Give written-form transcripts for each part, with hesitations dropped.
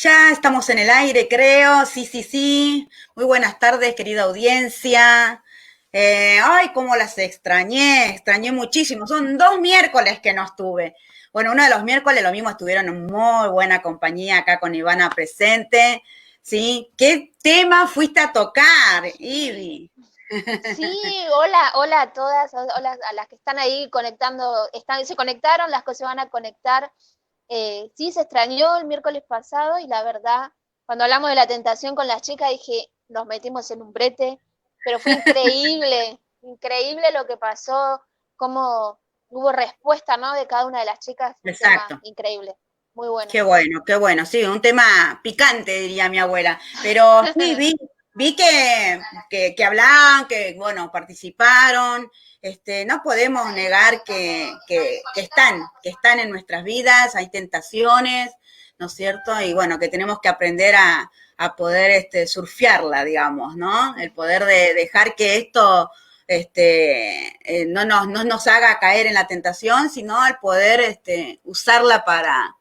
Ya estamos en el aire, creo. Sí, sí, sí. Muy buenas tardes, querida audiencia. Ay, cómo las extrañé muchísimo. Son 2 miércoles que no estuve. Bueno, uno de los miércoles lo mismo estuvieron en muy buena compañía acá con Ivana presente. ¿Sí? ¿Qué tema fuiste a tocar, Ivy? Sí, hola, hola a todas, hola a las que están ahí conectando, se conectaron, las que se van a conectar. Sí, se extrañó el miércoles pasado y la verdad, cuando hablamos de la tentación con las chicas dije, nos metimos en un brete, pero fue increíble, increíble lo que pasó, cómo hubo respuesta, ¿no? De cada una de las chicas, un tema Exacto. increíble, muy bueno. Qué bueno, qué bueno. Sí, un tema picante, diría mi abuela. Pero sí, vi que hablaban, que, bueno, participaron. No podemos negar que están en nuestras vidas, hay tentaciones, ¿no es cierto? Y bueno, que tenemos que aprender a poder surfearla, digamos, ¿no? El poder de dejar que esto no nos haga caer en la tentación, sino al poder usarla para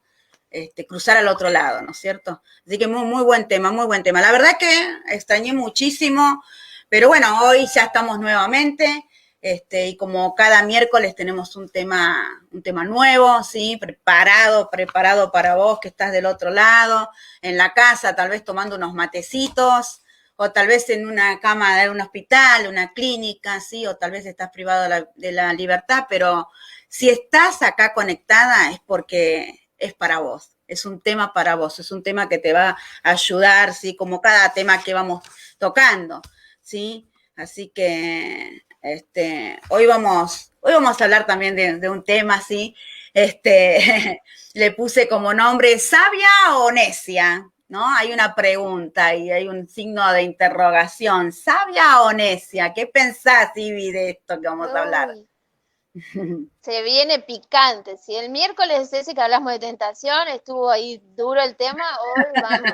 cruzar al otro lado, ¿no es cierto? Así que muy, muy buen tema, muy buen tema. La verdad que extrañé muchísimo, pero bueno, hoy ya estamos nuevamente, y como cada miércoles tenemos un tema nuevo, ¿sí? Preparado para vos que estás del otro lado, en la casa, tal vez tomando unos matecitos, o tal vez en una cama de un hospital, una clínica, ¿sí? O tal vez estás privado de la libertad, pero si estás acá conectada es porque es para vos, es un tema para vos, es un tema que te va a ayudar, ¿sí? Como cada tema que vamos tocando, ¿sí? Así que hoy vamos a hablar también de un tema, ¿sí? Le puse como nombre ¿sabia o necia? ¿No? Hay una pregunta y hay un signo de interrogación. ¿Sabia o necia? ¿Qué pensás, Ivy, de esto que vamos a hablar? Uy, se viene picante. Si el miércoles ese que hablamos de tentación estuvo ahí duro el tema, hoy vamos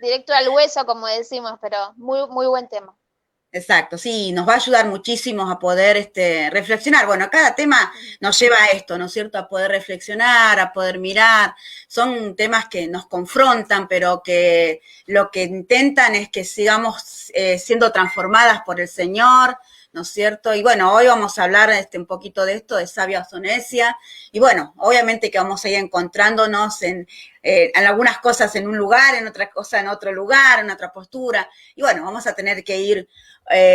directo al hueso, como decimos, pero muy, muy buen tema. Exacto, sí, nos va a ayudar muchísimo a poder reflexionar. Bueno, cada tema nos lleva a esto, ¿no es cierto? A poder reflexionar, a poder mirar. Son temas que nos confrontan, pero que lo que intentan es que sigamos siendo transformadas por el Señor, ¿no es cierto? Y bueno, hoy vamos a hablar un poquito de esto, de sabia sonesia. Y bueno, obviamente que vamos a ir encontrándonos en algunas cosas en un lugar, en otras cosas en otro lugar, en otra postura. Y bueno, vamos a tener que ir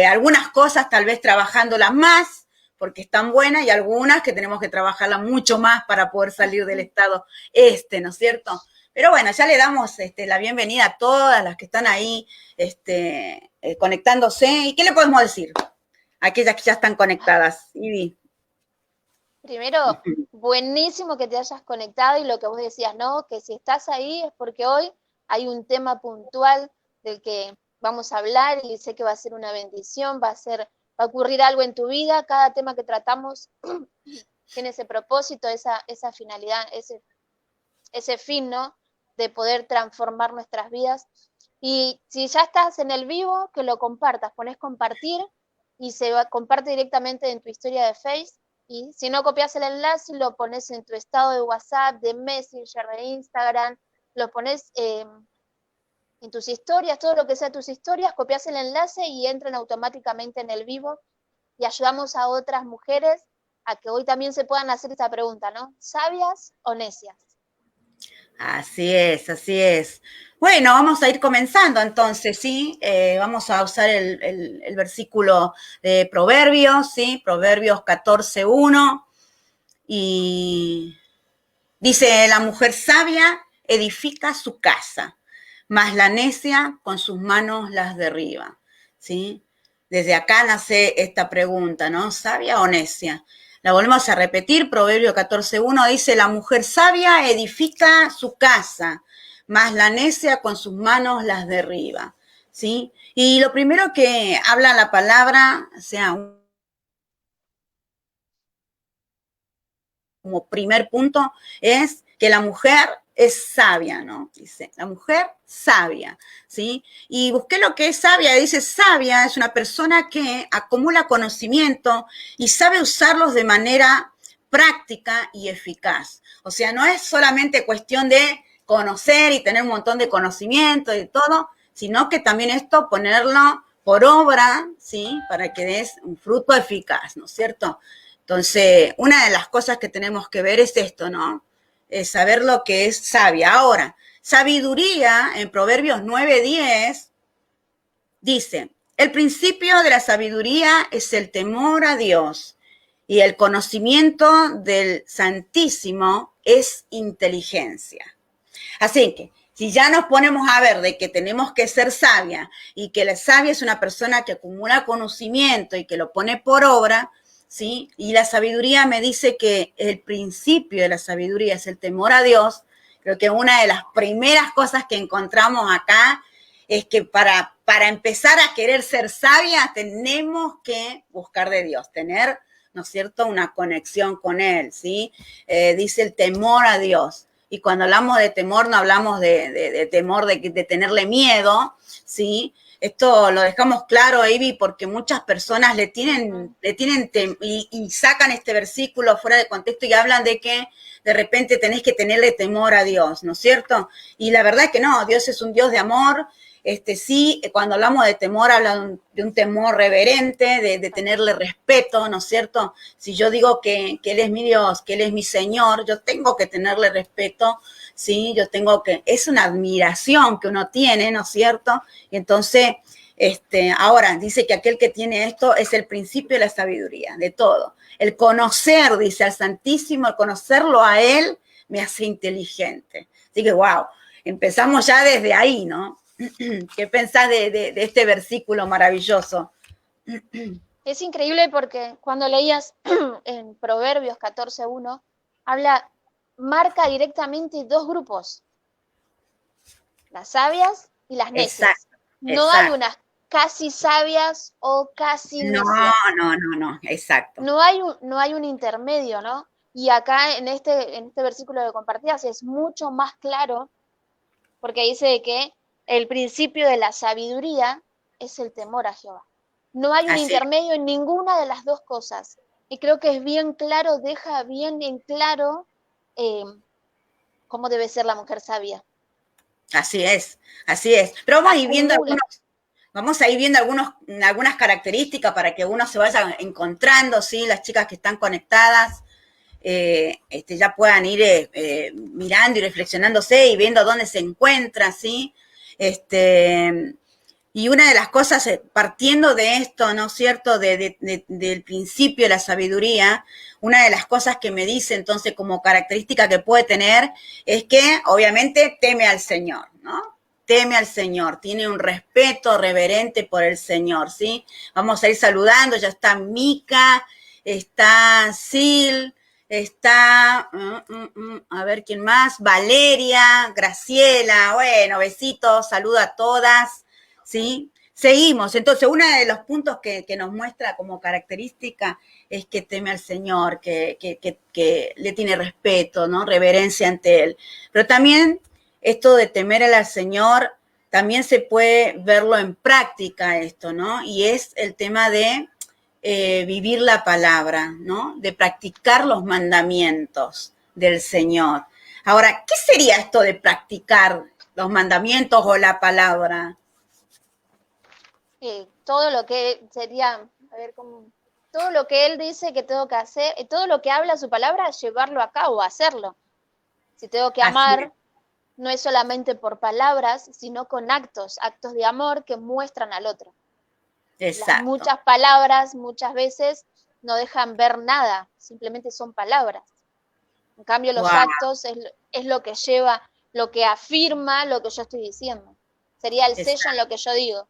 algunas cosas tal vez trabajándolas más porque están buenas y algunas que tenemos que trabajarlas mucho más para poder salir del estado ¿no es cierto? Pero bueno, ya le damos la bienvenida a todas las que están ahí conectándose. ¿Y qué le podemos decir? Aquellas que ya están conectadas. Ivy. Primero, buenísimo que te hayas conectado y lo que vos decías, ¿no? Que si estás ahí es porque hoy hay un tema puntual del que vamos a hablar y sé que va a ser una bendición, va a ocurrir algo en tu vida, cada tema que tratamos tiene ese propósito, esa finalidad, ese fin, ¿no? De poder transformar nuestras vidas. Y si ya estás en el vivo, que lo compartas, pones compartir y comparte directamente en tu historia de Face. Y si no copias el enlace, lo pones en tu estado de WhatsApp, de Messenger, de Instagram, lo pones en tus historias, todo lo que sea tus historias, copias el enlace y entran automáticamente en el vivo y ayudamos a otras mujeres a que hoy también se puedan hacer esta pregunta, ¿no? ¿Sabias o necias? Así es, así es. Bueno, vamos a ir comenzando entonces, ¿sí? Vamos a usar el versículo de Proverbios, ¿sí? Proverbios 14:1. Y dice, la mujer sabia edifica su casa, mas la necia con sus manos las derriba, ¿sí? Desde acá nace esta pregunta, ¿no? ¿Sabia o necia? La volvemos a repetir, Proverbio 14:1 dice, la mujer sabia edifica su casa, mas la necia con sus manos las derriba, ¿sí? Y lo primero que habla la palabra, o sea, como primer punto, es que la mujer es sabia, ¿no? Dice, la mujer sabia, ¿sí? Y busqué lo que es sabia, dice, sabia es una persona que acumula conocimiento y sabe usarlos de manera práctica y eficaz. O sea, no es solamente cuestión de conocer y tener un montón de conocimiento y todo, sino que también esto ponerlo por obra, ¿sí? Para que des un fruto eficaz, ¿no es cierto? Entonces, una de las cosas que tenemos que ver es esto, ¿no? Es saber lo que es sabia. Ahora, sabiduría, en Proverbios 9:10, dice, el principio de la sabiduría es el temor a Dios y el conocimiento del Santísimo es inteligencia. Así que, si ya nos ponemos a ver de que tenemos que ser sabia y que la sabia es una persona que acumula conocimiento y que lo pone por obra, ¿sí? Y la sabiduría me dice que el principio de la sabiduría es el temor a Dios. Creo que una de las primeras cosas que encontramos acá es que para empezar a querer ser sabia tenemos que buscar de Dios, tener, ¿no es cierto?, una conexión con Él, ¿sí? Dice el temor a Dios. Y cuando hablamos de temor, no hablamos de temor de tenerle miedo, ¿sí? Esto lo dejamos claro, Ivy, porque muchas personas y sacan este versículo fuera de contexto y hablan de que de repente tenés que tenerle temor a Dios, ¿no es cierto? Y la verdad es que no, Dios es un Dios de amor. Sí, cuando hablamos de temor, habla de un temor reverente, de tenerle respeto, ¿no es cierto? Si yo digo que Él es mi Dios, que Él es mi Señor, yo tengo que tenerle respeto, ¿sí? Es una admiración que uno tiene, ¿no es cierto? Y entonces, ahora dice que aquel que tiene esto es el principio de la sabiduría, de todo. El conocer, dice al Santísimo, el conocerlo a Él me hace inteligente. Así que, wow, empezamos ya desde ahí, ¿no? ¿Qué pensás de este versículo maravilloso? Es increíble porque cuando leías en Proverbios 14:1, marca directamente dos grupos, las sabias y las necias. Exacto, No hay exacto. unas casi sabias o casi No, necias. no, exacto. No hay un intermedio, ¿no? Y acá en este versículo que compartías es mucho más claro porque dice que el principio de la sabiduría es el temor a Jehová. No hay un Así es. intermedio en ninguna de las dos cosas. Y creo que es bien claro, deja bien en claro eh, cómo debe ser la mujer sabia. Así es, así es. Pero Acumula. vamos a ir viendo algunas características para que uno se vaya encontrando, ¿sí? Las chicas que están conectadas, ya puedan ir mirando y reflexionándose y viendo dónde se encuentra, ¿sí? Y una de las cosas, partiendo de esto, ¿no es cierto?, del principio de la sabiduría, una de las cosas que me dice entonces como característica que puede tener es que obviamente teme al Señor, ¿no? Teme al Señor, tiene un respeto reverente por el Señor, ¿sí? Vamos a ir saludando, ya está Mica, está Sil, está, a ver quién más, Valeria, Graciela, bueno, besitos, saludo a todas. ¿Sí? Seguimos. Entonces, uno de los puntos que nos muestra como característica es que teme al Señor, que le tiene respeto, ¿no? Reverencia ante Él. Pero también esto de temer al Señor, también se puede verlo en práctica esto, ¿no? Y es el tema de vivir la palabra, ¿no? De practicar los mandamientos del Señor. Ahora, ¿qué sería esto de practicar los mandamientos o la palabra? Todo lo que sería, a ver cómo, todo lo que él dice que tengo que hacer, todo lo que habla su palabra, llevarlo a cabo, hacerlo. Si tengo que Así amar, no es solamente por palabras, sino con actos, actos de amor que muestran al otro. es, Las exacto. muchas palabras muchas veces no dejan ver nada, simplemente son palabras. En cambio, los Wow, actos es lo que lleva, lo que afirma lo que yo estoy diciendo. Sería el sello en lo que yo digo.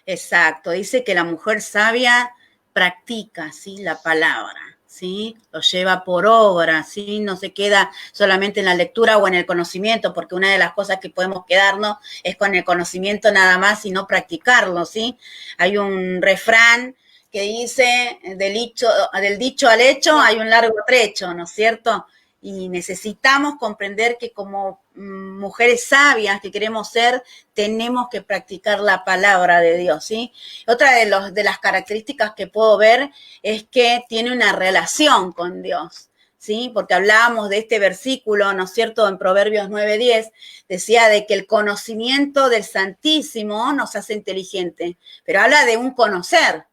exacto. Dice que la mujer sabia practica, ¿sí? La palabra, ¿sí? Lo lleva por obra, ¿sí? No se queda solamente en la lectura o en el conocimiento, porque una de las cosas que podemos quedarnos es con el conocimiento nada más y no practicarlo, ¿sí? Hay un refrán que dice, del dicho al hecho hay un largo trecho, ¿no es cierto? Y necesitamos comprender que como mujeres sabias que queremos ser, tenemos que practicar la palabra de Dios, ¿sí? Otra de las características que puedo ver es que tiene una relación con Dios, ¿sí? Porque hablábamos de este versículo, ¿no es cierto?, en Proverbios 9:10, decía de que el conocimiento del Santísimo nos hace inteligente, pero habla de un conocer,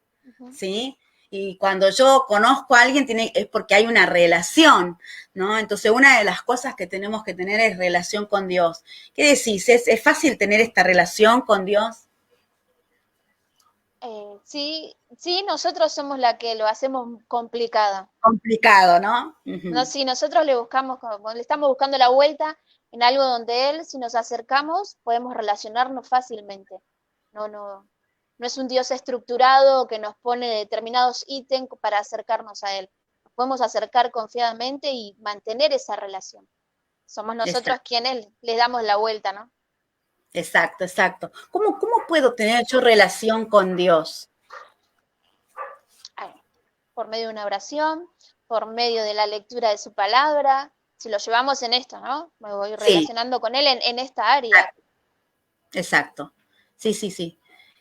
¿sí? Y cuando yo conozco a alguien es porque hay una relación, ¿no? Entonces, una de las cosas que tenemos que tener es relación con Dios. ¿Qué decís? ¿Es fácil tener esta relación con Dios? Sí, sí, nosotros somos la que lo hacemos complicada. Complicado, ¿no? No, si nosotros le buscamos, como le estamos buscando la vuelta en algo donde él, si nos acercamos, podemos relacionarnos fácilmente. No, no, no es un Dios estructurado que nos pone determinados ítems para acercarnos a él. Nos podemos acercar confiadamente y mantener esa relación. Somos nosotros Exacto, quienes le damos la vuelta, ¿no? exacto, exacto. ¿Cómo puedo tener yo relación con Dios? Ay, por medio de una oración, por medio de la lectura de su palabra, si lo llevamos en esto, ¿no? Me voy Sí, relacionando con él en esta área. exacto. Sí, sí, sí.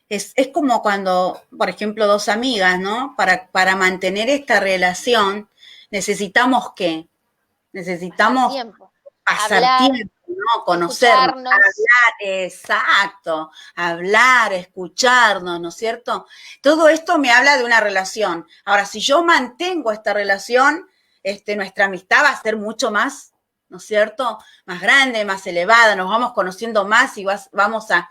Es como cuando, por ejemplo, dos amigas, ¿no? Para mantener esta relación, necesitamos qué? Pasar Necesitamos tiempo, pasar hablar, tiempo, ¿no? Conocernos, escucharnos. hablar, exacto, hablar, escucharnos, ¿no es cierto? Todo esto me habla de una relación. Ahora, si yo mantengo esta relación, nuestra amistad va a ser mucho más, ¿no es cierto? Más grande, más elevada, nos vamos conociendo más y vamos a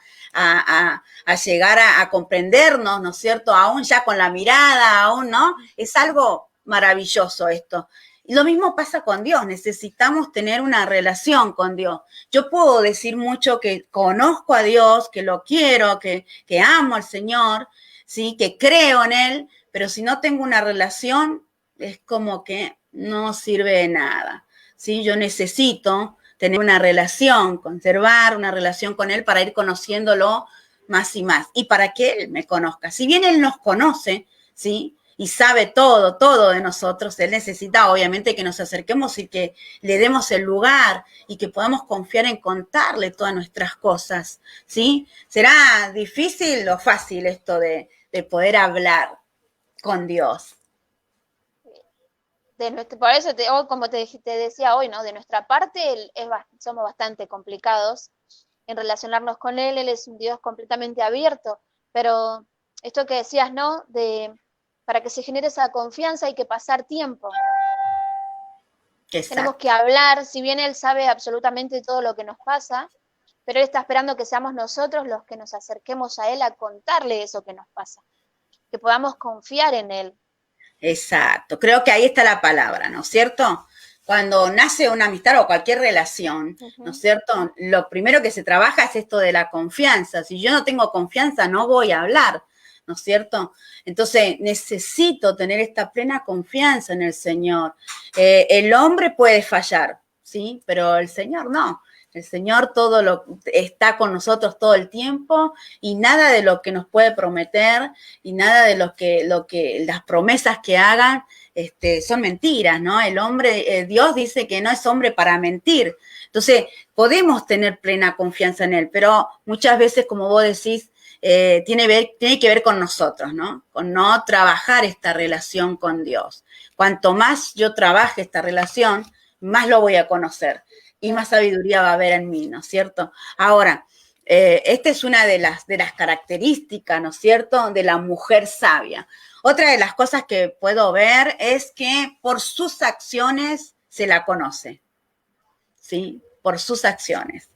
llegar a comprendernos, ¿no es cierto? Aún ya con la mirada, aún, ¿no? Es algo maravilloso esto. Y lo mismo pasa con Dios, necesitamos tener una relación con Dios. Yo puedo decir mucho que conozco a Dios, que lo quiero, que amo al Señor, ¿sí? Que creo en Él, pero si no tengo una relación, es como que no sirve de nada, ¿sí? Yo necesito tener una relación, conservar una relación con Él para ir conociéndolo más y más, y para que Él me conozca. Si bien Él nos conoce, ¿sí? Y sabe todo, todo de nosotros, Él necesita obviamente que nos acerquemos y que le demos el lugar y que podamos confiar en contarle todas nuestras cosas, ¿sí? ¿Será difícil o fácil esto de poder hablar con Dios? Por eso, como te decía hoy, ¿no? De nuestra parte, somos bastante complicados en relacionarnos con Él. Él es un Dios completamente abierto, pero esto que decías, ¿no? Para que se genere esa confianza hay que pasar tiempo. Tenemos que Exacto. hablar, si bien Él sabe absolutamente todo lo que nos pasa, pero Él está esperando que seamos nosotros los que nos acerquemos a Él a contarle eso que nos pasa, que podamos confiar en Él. Exacto, creo que ahí está la palabra, ¿no es cierto? Cuando nace una amistad o cualquier relación, ¿no es Ujú. cierto? Lo primero que se trabaja es esto de la confianza. Si yo no tengo confianza, no voy a hablar, ¿no es cierto? Entonces, necesito tener esta plena confianza en el Señor. El hombre puede fallar, ¿sí? Pero el Señor no. El Señor está con nosotros todo el tiempo y nada de lo que nos puede prometer y nada de las promesas que hagan son mentiras, ¿no? El hombre, Dios dice que no es hombre para mentir. Entonces, podemos tener plena confianza en Él, pero muchas veces, como vos decís, tiene que ver con nosotros, ¿no? Con no trabajar esta relación con Dios. Cuanto más yo trabaje esta relación, más lo voy a conocer y más sabiduría va a haber en mí, ¿no es cierto? Ahora, esta es una de las características, ¿no es cierto?, de la mujer sabia. Otra de las cosas que puedo ver es que por sus acciones se la conoce, ¿sí? Por sus acciones.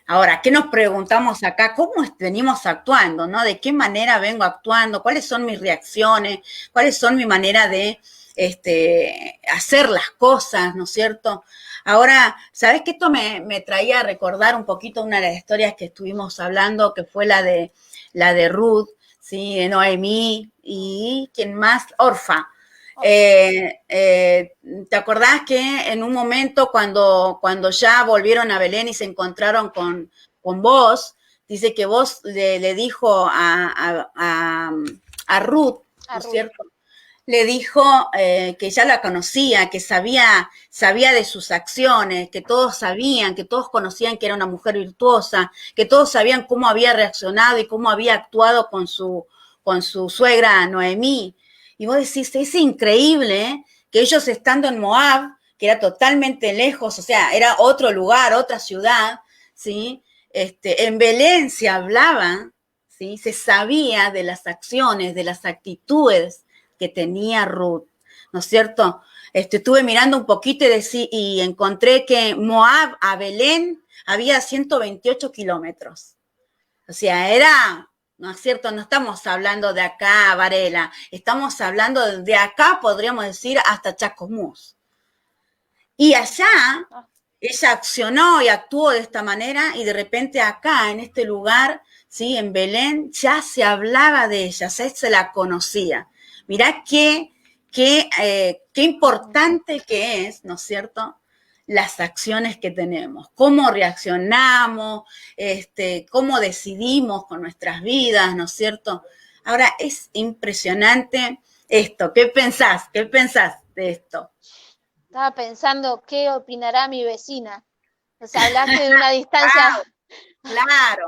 Ahora, ¿qué nos preguntamos acá? ¿Cómo venimos actuando, no? ¿De qué manera vengo actuando? ¿Cuáles son mis reacciones? ¿Cuáles son mi manera de hacer las cosas, ¿no es cierto? Ahora, ¿sabes qué? Esto me traía a recordar un poquito una de las historias que estuvimos hablando, que fue la de Ruth, ¿sí? De Noemí y ¿quién más? Orfa. Orfa. ¿Te acordás que en un momento cuando ya volvieron a Belén y se encontraron con vos, dice que vos le dijo a Ruth, A ¿no es Ruth. cierto? Le dijo que ya la conocía, que sabía de sus acciones, que todos sabían, que todos conocían que era una mujer virtuosa, que todos sabían cómo había reaccionado y cómo había actuado con su suegra Noemí. Y vos decís, es increíble, ¿eh? Que ellos estando en Moab, que era totalmente lejos, o sea, era otro lugar, otra ciudad, ¿sí? En Belén se hablaba, ¿sí? Se sabía de las acciones, de las actitudes que tenía Ruth, ¿no es cierto? Estuve mirando un poquito y encontré que Moab a Belén había 128 kilómetros. O sea, era, ¿no es cierto? No estamos hablando de acá a Varela, estamos hablando de acá, podríamos decir, hasta Chascomús. Y allá Ah, ella accionó y actuó de esta manera y de repente acá, en este lugar, ¿sí? En Belén, ya se hablaba de ella, ya se la conocía. Mirá qué importante que es, ¿no es cierto? Las acciones que tenemos, cómo reaccionamos, cómo decidimos con nuestras vidas, ¿no es cierto? Ahora, es impresionante esto. ¿Qué pensás? ¿Qué pensás de esto? estaba pensando qué opinará mi vecina. O sea, hablaste de una distancia, Claro,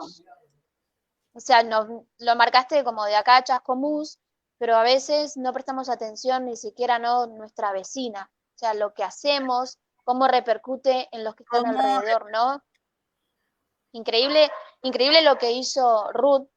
o sea, lo marcaste como de acá a Chascomús, pero a veces no prestamos atención ni siquiera no nuestra vecina. O sea, lo que hacemos, cómo repercute en los que están cómo alrededor, ¿no? Increíble, increíble lo que hizo Ruth,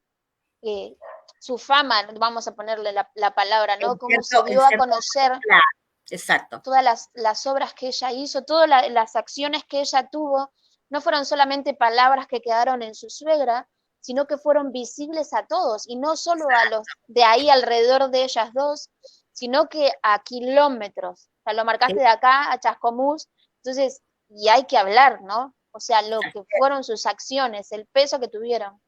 eh, su fama, vamos a ponerle la palabra, ¿no? Cómo se en dio a cierto conocer claro, exacto. todas las obras que ella hizo, todas las acciones que ella tuvo, no fueron solamente palabras que quedaron en su suegra, sino que fueron visibles a todos, y no solo a los de ahí alrededor de ellas dos, sino que a kilómetros. O sea, lo marcaste de acá a Chascomús, entonces, y hay que hablar, ¿no? O sea, lo que fueron sus acciones, el peso que tuvieron,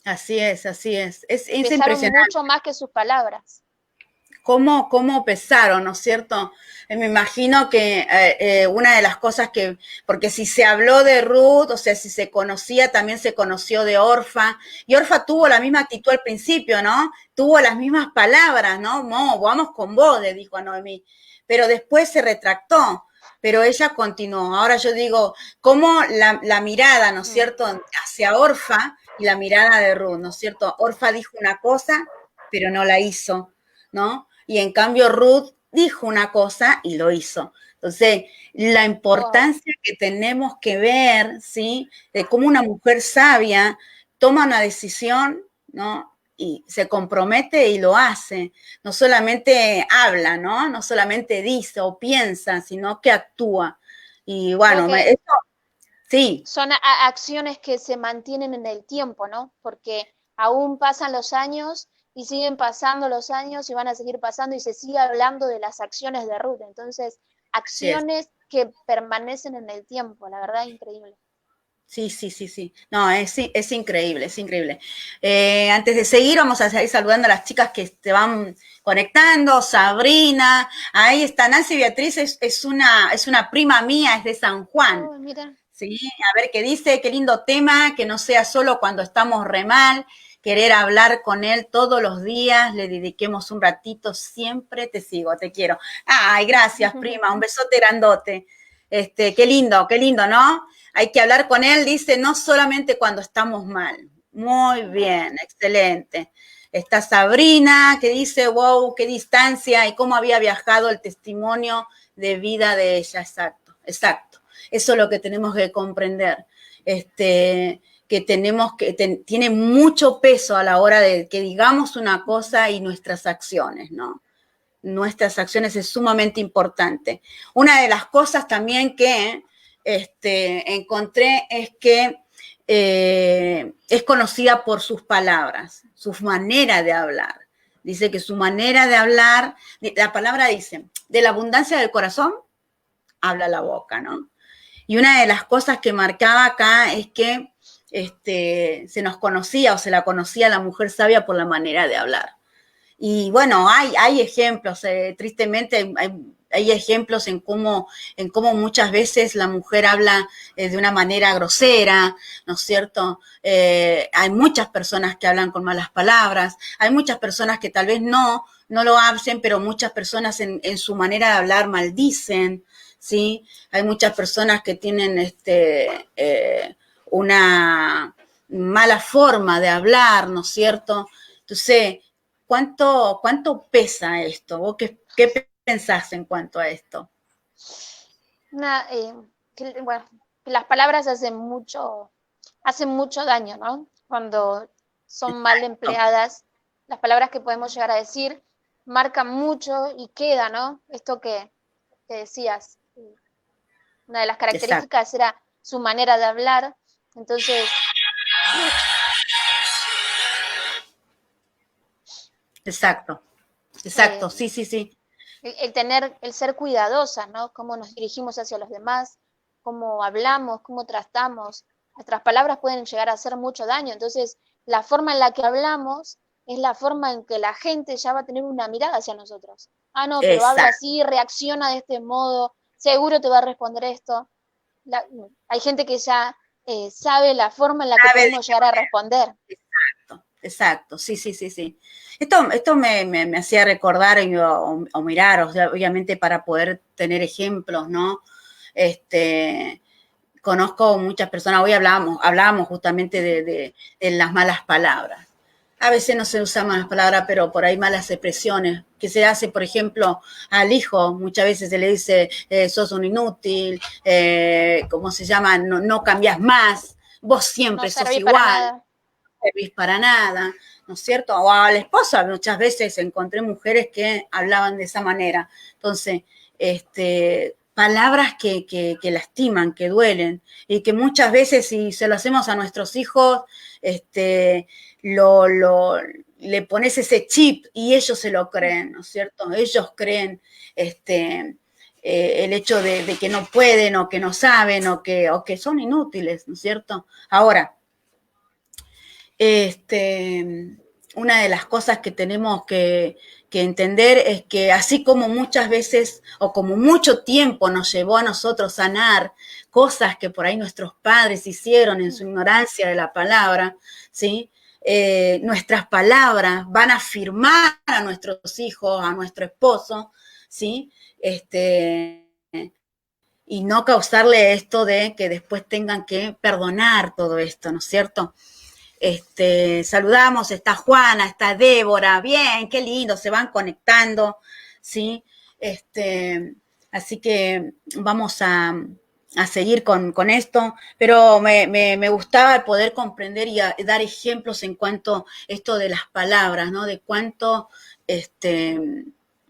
Así es, así es. Es pesaron impresionante mucho más que sus palabras. cómo pesaron, ¿no es cierto? Me imagino que una de las cosas porque si se habló de Ruth, o sea, si se conocía, también se conoció de Orfa, y Orfa tuvo la misma actitud al principio, ¿no? Tuvo las mismas palabras, ¿no? No, vamos con vos, le dijo a Noemí, pero después se retractó, pero ella continuó. Ahora yo digo, cómo la mirada, ¿no es Mm. cierto?, hacia Orfa y la mirada de Ruth, ¿no es cierto? Orfa dijo una cosa, pero no la hizo, ¿no? Y en cambio Ruth dijo una cosa y lo hizo. Entonces, la Wow. importancia que tenemos que ver, ¿sí? De cómo una mujer sabia toma una decisión, ¿no? Y se compromete y lo hace. No solamente habla, ¿no? No solamente dice o piensa, sino que actúa. Y Creo bueno, que esto, sí, son acciones que se mantienen en el tiempo, ¿no? Porque aún pasan los años y siguen pasando los años y van a seguir pasando y se sigue hablando de las acciones de Ruth. Entonces, así es. acciones que permanecen en el tiempo, la verdad, increíble. Sí, sí, sí, sí. No, es increíble, es increíble. Antes de seguir, vamos a seguir saludando a las chicas que te van conectando. Sabrina, ahí está Nancy Beatriz, es una prima mía, es de San Juan. Oh, mira. Sí, a ver qué dice, qué lindo tema, que no sea solo cuando estamos re mal, querer hablar con él todos los días, le dediquemos un ratito, siempre te sigo, te quiero. Ay, gracias, prima, un besote grandote. Qué lindo, ¿no? Hay que hablar con él, dice, no solamente cuando estamos mal. Muy bien, excelente. Está Sabrina, que dice, wow, qué distancia y cómo había viajado el testimonio de vida de ella. Exacto, exacto. Eso es lo que tenemos que comprender. Que tenemos tiene mucho peso a la hora de que digamos una cosa y nuestras acciones, ¿no? Nuestras acciones es sumamente importante. Una de las cosas también que encontré es que es conocida por sus palabras, su manera de hablar. Dice que su manera de hablar, la palabra dice, de la abundancia del corazón, habla la boca, ¿no? Y una de las cosas que marcaba acá es que se nos conocía o se la conocía a la mujer sabia por la manera de hablar. Y bueno, hay ejemplos, tristemente hay ejemplos en cómo muchas veces la mujer habla de una manera grosera, ¿no es cierto? Hay muchas personas que hablan con malas palabras, hay muchas personas que tal vez no lo hacen, pero muchas personas en su manera de hablar maldicen, ¿sí? Hay muchas personas que tienen una mala forma de hablar, ¿no es cierto? Entonces, ¿cuánto pesa esto? ¿Vos qué pensás en cuanto a esto? una, bueno, que las palabras hacen mucho daño, ¿no? Cuando son mal empleadas, las palabras que podemos llegar a decir marcan mucho y queda, ¿no? Esto que decías, una de las Exacto, características era su manera de hablar, entonces, exacto, eh, exacto, sí, sí, sí. el ser cuidadosas, ¿no? Cómo nos dirigimos hacia los demás, cómo hablamos, cómo tratamos. Nuestras palabras pueden llegar a hacer mucho daño. Entonces, la forma en la que hablamos es la forma en que la gente ya va a tener una mirada hacia nosotros. Ah, no, pero habla Exacto. así, reacciona de este modo, seguro te va a responder esto. Hay gente que ya sabe la forma en la que Sabe de podemos llegar a responder. exacto, exacto, sí, sí, sí, sí. Esto me hacía recordar o mirar, o sea, obviamente para poder tener ejemplos, ¿no? Este, conozco muchas personas, hoy hablábamos justamente de las malas palabras. A veces no se usan malas palabras, pero por ahí malas expresiones, que se hace, por ejemplo, al hijo, muchas veces se le dice, sos un inútil, ¿cómo se llama? No, no cambias más, vos No siempre sos servís para igual, nada. no servís para nada, ¿no es cierto? O a la esposa, muchas veces encontré mujeres que hablaban de esa manera. Entonces, palabras que lastiman, que duelen, y que muchas veces si se lo hacemos a nuestros hijos, este, lo, lo, le pones ese chip y ellos se lo creen, ¿no es cierto? Ellos creen el hecho de que no pueden o que no saben o que son inútiles, ¿no es cierto? Ahora, una de las cosas que tenemos que entender es que así como muchas veces o como mucho tiempo nos llevó a nosotros sanar cosas que por ahí nuestros padres hicieron en su ignorancia de la palabra, ¿sí? Nuestras palabras van a afirmar a nuestros hijos, a nuestro esposo, ¿sí? Y no causarle esto de que después tengan que perdonar todo esto, ¿no es cierto? Saludamos, está Juana, está Débora, bien, qué lindo, se van conectando, ¿sí? Así que vamos a seguir con esto, pero me gustaba poder comprender y dar ejemplos en cuanto a esto de las palabras, ¿no? De cuánto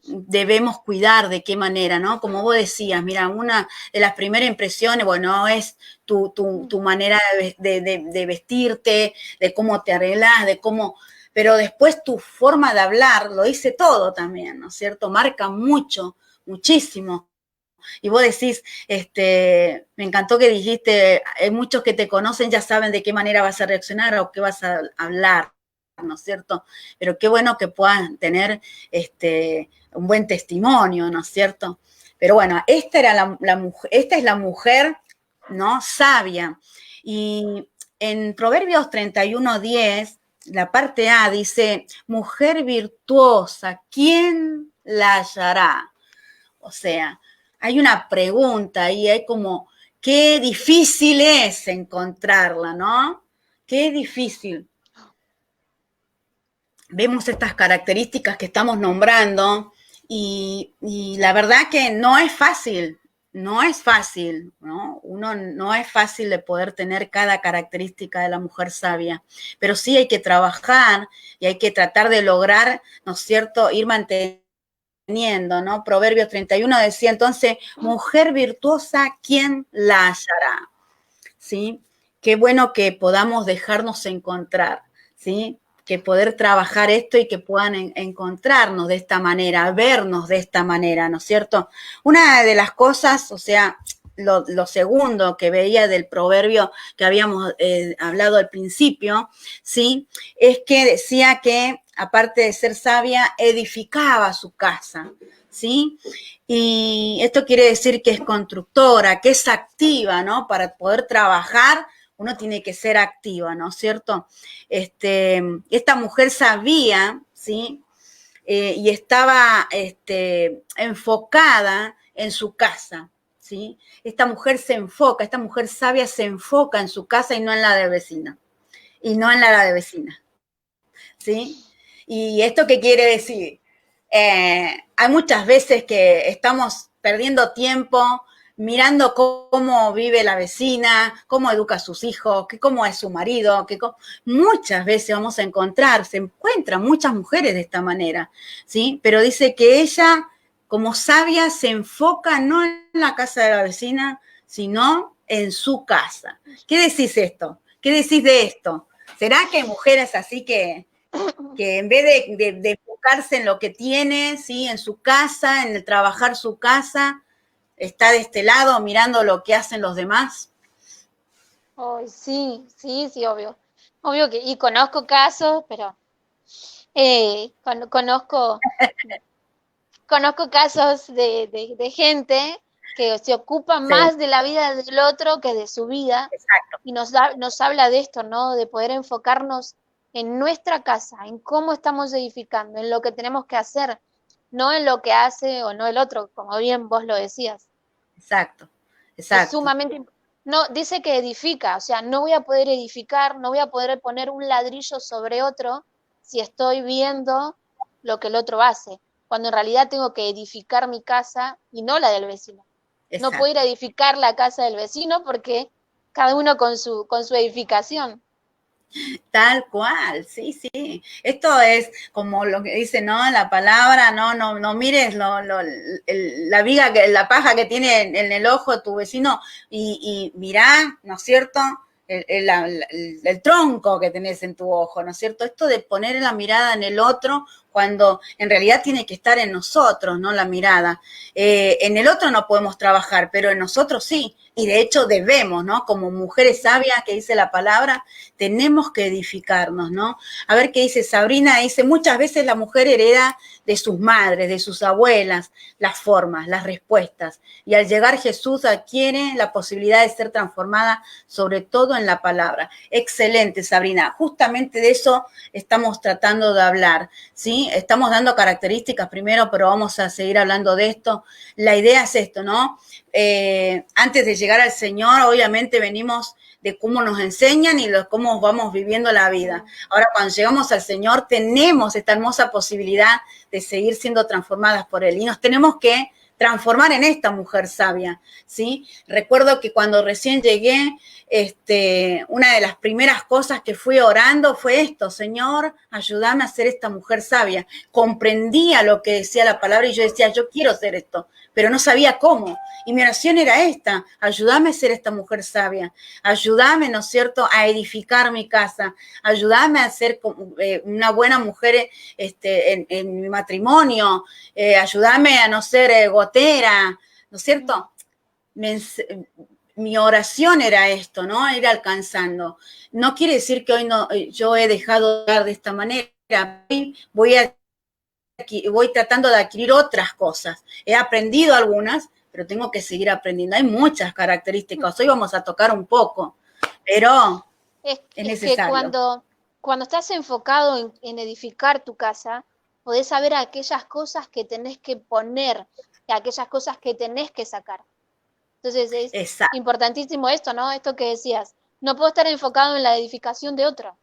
debemos cuidar, de qué manera, ¿no? Como vos decías, mira, una de las primeras impresiones, bueno, es tu manera de vestirte, de cómo te arreglas, de cómo, pero después tu forma de hablar lo dice todo también, ¿no es cierto? Marca mucho, muchísimo. Y vos decís, me encantó que dijiste, hay muchos que te conocen, ya saben de qué manera vas a reaccionar o qué vas a hablar, ¿no es cierto? Pero qué bueno que puedan tener un buen testimonio, ¿no es cierto? Pero bueno, esta era esta es la mujer, ¿no? Sabia. Y en Proverbios 31:10, la parte A dice, mujer virtuosa, ¿quién la hallará? O sea, hay una pregunta y hay como, qué difícil es encontrarla, ¿no? Qué difícil. Vemos estas características que estamos nombrando y la verdad que no es fácil, no es fácil, ¿no? Uno no es fácil de poder tener cada característica de la mujer sabia, pero sí hay que trabajar y hay que tratar de lograr, ¿no es cierto?, ir manteniendo, ¿no? Proverbios 31 decía entonces, mujer virtuosa, ¿quién la hallará? ¿Sí? Qué bueno que podamos dejarnos encontrar, ¿sí? Que poder trabajar esto y que puedan encontrarnos de esta manera, vernos de esta manera, ¿no es cierto? Una de las cosas, o sea, lo segundo que veía del proverbio que habíamos hablado al principio, ¿sí? Es que decía que, aparte de ser sabia, edificaba su casa, ¿sí? Y esto quiere decir que es constructora, que es activa, ¿no? Para poder trabajar, uno tiene que ser activa, ¿no es cierto? Esta mujer sabía, ¿sí? Y estaba enfocada en su casa, ¿sí? Esta mujer se enfoca, esta mujer sabia se enfoca en su casa y no en la de vecina, y no en la de vecina, ¿sí? ¿Y esto qué quiere decir? Hay muchas veces que estamos perdiendo tiempo mirando cómo vive la vecina, cómo educa a sus hijos, cómo es su marido, muchas veces vamos a encontrar, se encuentran muchas mujeres de esta manera, ¿sí? Pero dice que ella, como sabia, se enfoca no en la casa de la vecina, sino en su casa. ¿Qué decís esto? ¿Qué decís de esto? ¿Será que hay mujeres así que en vez de enfocarse en lo que tiene, ¿sí? En su casa, en el trabajar su casa, está de este lado mirando lo que hacen los demás? Ay, sí, sí, sí, obvio. Obvio que, y conozco casos, pero conozco, conozco casos de gente que se ocupa Sí, más de la vida del otro que de su vida, exacto, y nos habla de esto, ¿no? De poder enfocarnos en nuestra casa, en cómo estamos edificando, en lo que tenemos que hacer, no en lo que hace o no el otro, como bien vos lo decías. exacto, Es exacto, sumamente no, dice que edifica, o sea, no voy a poder edificar, no voy a poder poner un ladrillo sobre otro si estoy viendo lo que el otro hace, cuando en realidad tengo que edificar mi casa y no la del vecino. No puedo ir a exacto. edificar la casa del vecino porque cada uno con su edificación. Tal cual, sí, sí. Esto es como lo que dice, ¿no? La palabra, no mires la viga, la paja que tiene en el ojo tu vecino y mirá, ¿no es cierto? El tronco que tenés en tu ojo, ¿no es cierto? Esto de poner la mirada en el otro cuando en realidad tiene que estar en nosotros, ¿no? La mirada. En el otro no podemos trabajar, pero en nosotros sí. Y de hecho debemos, ¿no? Como mujeres sabias que dice la palabra, tenemos que edificarnos, ¿no? A ver qué dice Sabrina, dice, muchas veces la mujer hereda de sus madres, de sus abuelas, las formas, las respuestas. Y al llegar Jesús adquiere la posibilidad de ser transformada, sobre todo en la palabra. Excelente, Sabrina. Justamente de eso estamos tratando de hablar, ¿sí? Estamos dando características primero, pero vamos a seguir hablando de esto. La idea es esto, ¿no? Antes de llegar al Señor, obviamente venimos de cómo nos enseñan y de cómo vamos viviendo la vida. Ahora, cuando llegamos al Señor, tenemos esta hermosa posibilidad de seguir siendo transformadas por Él y nos tenemos que transformar en esta mujer sabia, ¿sí? Recuerdo que cuando recién llegué, una de las primeras cosas que fui orando fue esto: Señor, ayúdame a ser esta mujer sabia. Comprendía lo que decía la palabra y yo decía, yo quiero ser esto, pero no sabía cómo. Y mi oración era esta: ayúdame a ser esta mujer sabia, ayúdame, ¿no es cierto?, a edificar mi casa, ayúdame a ser una buena mujer en mi matrimonio, ayúdame a no ser gotera, ¿no es cierto? Me, mi oración era esto, ¿no? Ir alcanzando. No quiere decir que hoy no, yo he dejado de dar de esta manera. Voy tratando de adquirir otras cosas. He aprendido algunas, pero tengo que seguir aprendiendo. Hay muchas características. Hoy vamos a tocar un poco, pero es Es que necesario. cuando estás enfocado en edificar tu casa, podés saber aquellas cosas que tenés que poner, y aquellas cosas que tenés que sacar. Entonces es Exacto, importantísimo esto, ¿no? Esto que decías. No puedo estar enfocado en la edificación de otro.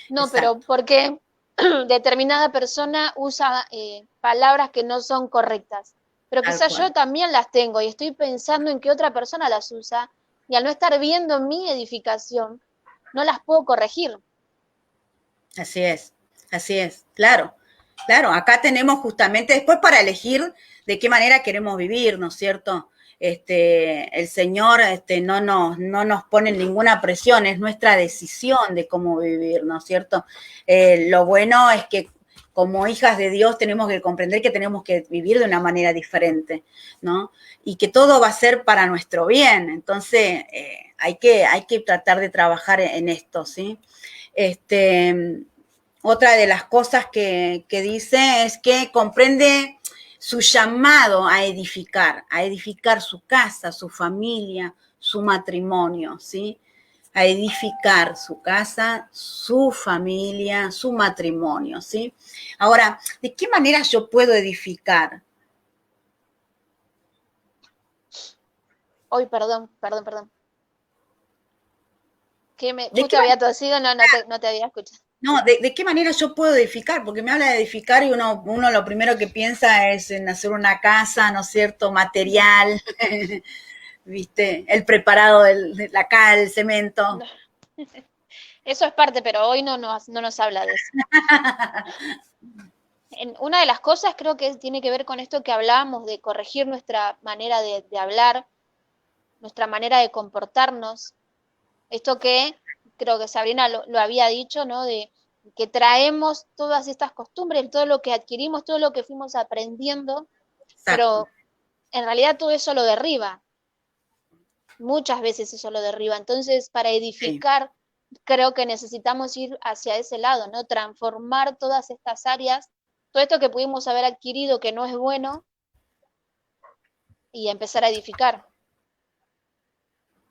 No, pero exacto, porque determinada persona usa palabras que no son correctas. Pero tal quizás yo cual. también las tengo y estoy pensando en que otra persona las usa y al no estar viendo mi edificación, no las puedo corregir. Así es, claro, claro, acá tenemos justamente después para elegir de qué manera queremos vivir, ¿no es cierto? El Señor no nos pone ninguna presión, es nuestra decisión de cómo vivir, ¿no es cierto? Lo bueno es que como hijas de Dios tenemos que comprender que tenemos que vivir de una manera diferente, ¿no? Y que todo va a ser para nuestro bien, entonces hay que tratar de trabajar en esto, ¿sí? Este, Otra de las cosas que dice es que comprende su llamado a edificar su casa, su familia, su matrimonio, ¿sí? A edificar su casa, su familia, su matrimonio, ¿sí? Ahora, ¿de qué manera yo puedo edificar? Hoy, perdón. Que me, ¿De qué justo manera? había tosido, no te había escuchado. No, ¿de qué manera yo puedo edificar? Porque me habla de edificar y uno lo primero que piensa es en hacer una casa, ¿no es cierto? Material, ¿viste? El preparado de la cal, el cemento. No, eso es parte, pero hoy no nos habla de eso. Una de las cosas creo que tiene que ver con esto que hablábamos de corregir nuestra manera de hablar, nuestra manera de comportarnos. Esto que creo que Sabrina lo había dicho, ¿no? De que traemos todas estas costumbres, todo lo que adquirimos, todo lo que fuimos aprendiendo, Exacto. pero en realidad todo eso lo derriba. Muchas veces eso lo derriba. Entonces, para Sí. edificar, creo que necesitamos ir hacia ese lado, ¿no? Transformar todas estas áreas, todo esto que pudimos haber adquirido que no es bueno y empezar a edificar.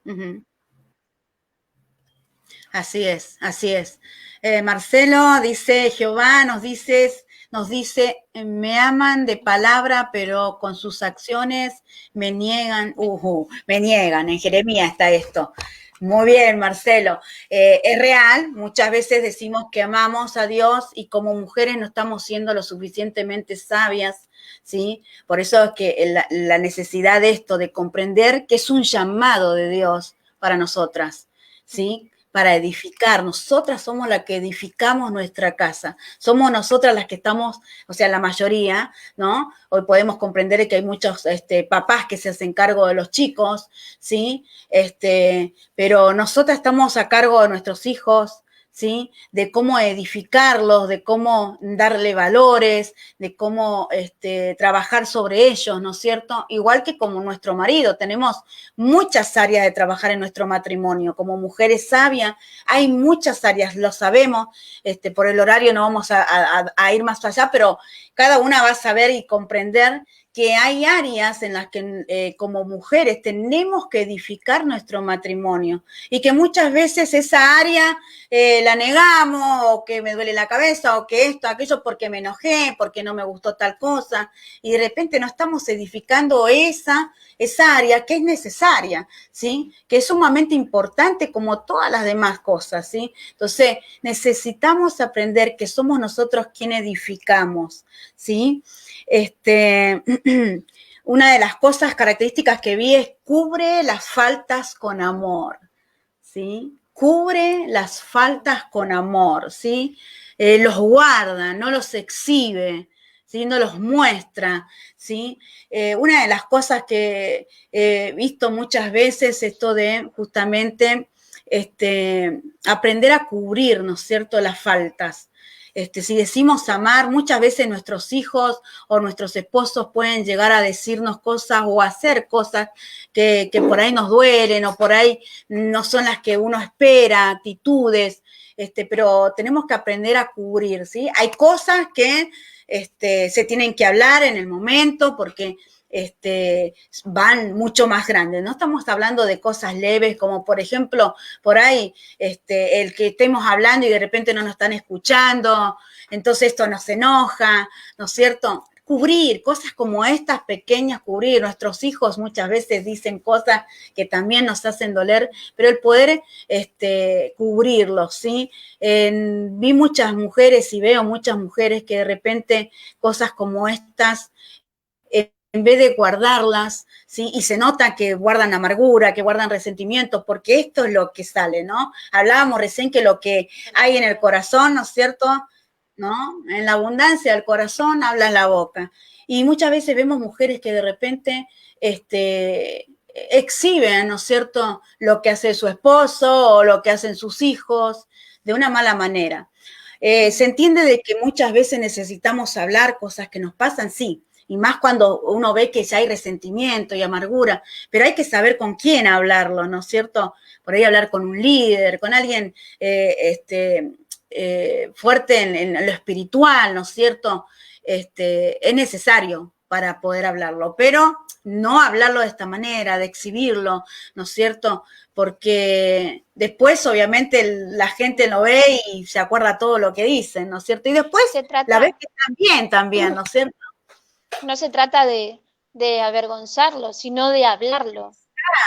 Ujú. Así es, así es. Marcelo dice, Jehová nos dice, me aman de palabra, pero con sus acciones me niegan. En Jeremías está esto. Muy bien, Marcelo. Es real, muchas veces decimos que amamos a Dios y como mujeres no estamos siendo lo suficientemente sabias, ¿sí? Por eso es que la necesidad de esto, de comprender que es un llamado de Dios para nosotras, ¿sí? Para edificar. Nosotras somos las que edificamos nuestra casa. Somos nosotras las que estamos, o sea, la mayoría, ¿no? Hoy podemos comprender que hay muchos papás que se hacen cargo de los chicos, ¿sí? Pero nosotras estamos a cargo de nuestros hijos, ¿sí? De cómo edificarlos, de cómo darle valores, de cómo trabajar sobre ellos, ¿no es cierto? Igual que como nuestro marido, tenemos muchas áreas de trabajar en nuestro matrimonio. Como mujeres sabias, hay muchas áreas, lo sabemos, por el horario no vamos a ir más allá, pero cada una va a saber y comprender que hay áreas en las que como mujeres tenemos que edificar nuestro matrimonio y que muchas veces esa área la negamos o que me duele la cabeza o que esto, aquello porque me enojé, porque no me gustó tal cosa y de repente no estamos edificando esa área que es necesaria, ¿sí? Que es sumamente importante como todas las demás cosas, ¿sí? Entonces, necesitamos aprender que somos nosotros quienes edificamos, ¿sí? Una de las cosas características que vi es cubre las faltas con amor, ¿sí? Cubre las faltas con amor, ¿sí? Los guarda, no los exhibe, ¿sí? No los muestra, ¿sí? Una de las cosas que he visto muchas veces, esto de justamente aprender a cubrir, ¿no es cierto?, las faltas. Si decimos amar, muchas veces nuestros hijos o nuestros esposos pueden llegar a decirnos cosas o hacer cosas que por ahí nos duelen o por ahí no son las que uno espera, actitudes, pero tenemos que aprender a cubrir, ¿sí? Hay cosas que se tienen que hablar en el momento porque van mucho más grandes. No estamos hablando de cosas leves, como por ejemplo, por ahí, el que estemos hablando y de repente no nos están escuchando, entonces esto nos enoja, ¿no es cierto? Cubrir, cosas como estas pequeñas, cubrir. Nuestros hijos muchas veces dicen cosas que también nos hacen doler, pero el poder cubrirlos, ¿sí? Vi muchas mujeres y veo muchas mujeres que de repente cosas como estas en vez de guardarlas, ¿sí? Y se nota que guardan amargura, que guardan resentimiento, porque esto es lo que sale, ¿no? Hablábamos recién que lo que hay en el corazón, ¿no es cierto? ¿No? En la abundancia del corazón habla la boca. Y muchas veces vemos mujeres que de repente exhiben, ¿no es cierto?, lo que hace su esposo o lo que hacen sus hijos de una mala manera. Se entiende de que muchas veces necesitamos hablar cosas que nos pasan, sí, y más cuando uno ve que ya hay resentimiento y amargura, pero hay que saber con quién hablarlo, ¿no es cierto? Por ahí hablar con un líder, con alguien fuerte en lo espiritual, ¿no es cierto? Es necesario para poder hablarlo, pero no hablarlo de esta manera, de exhibirlo, ¿no es cierto? Porque después obviamente la gente lo ve y se acuerda todo lo que dicen, ¿no es cierto? Y después Se la ves trata, que también, ¿no es cierto? no se trata de avergonzarlo, sino de hablarlo.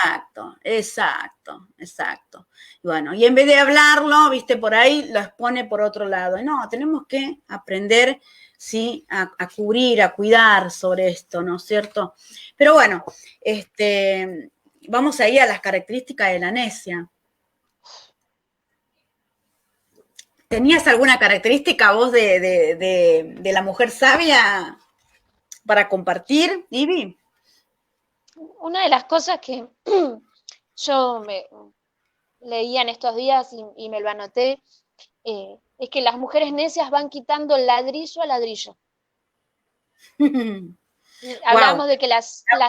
Exacto, exacto, exacto. Y bueno, y en vez de hablarlo, viste, por ahí lo expone por otro lado. No, tenemos que aprender, sí, a cubrir, a cuidar sobre esto, ¿no es cierto? Pero bueno, vamos ahí a las características de la necia. ¿Tenías alguna característica vos de la mujer sabia para compartir, Ivy? Una de las cosas que yo leía en estos días y me lo anoté, es que las mujeres necias van quitando ladrillo a ladrillo. Wow. Hablamos de que la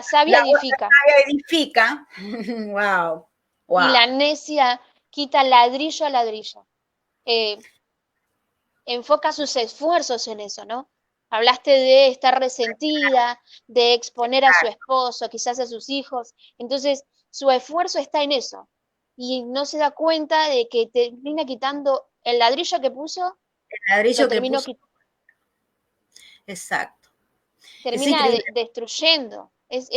sabia La edifica sabia edifica. Wow. y Wow. la necia quita ladrillo a ladrillo. Eh, Enfoca sus esfuerzos en eso, ¿no? Hablaste de estar resentida, de exponer a su esposo, quizás a sus hijos. Entonces, su esfuerzo está en eso. Y no se da cuenta de que termina quitando el ladrillo que puso, El lo ladrillo que terminó, puso. Exacto. Es termina increíble. destruyendo. Es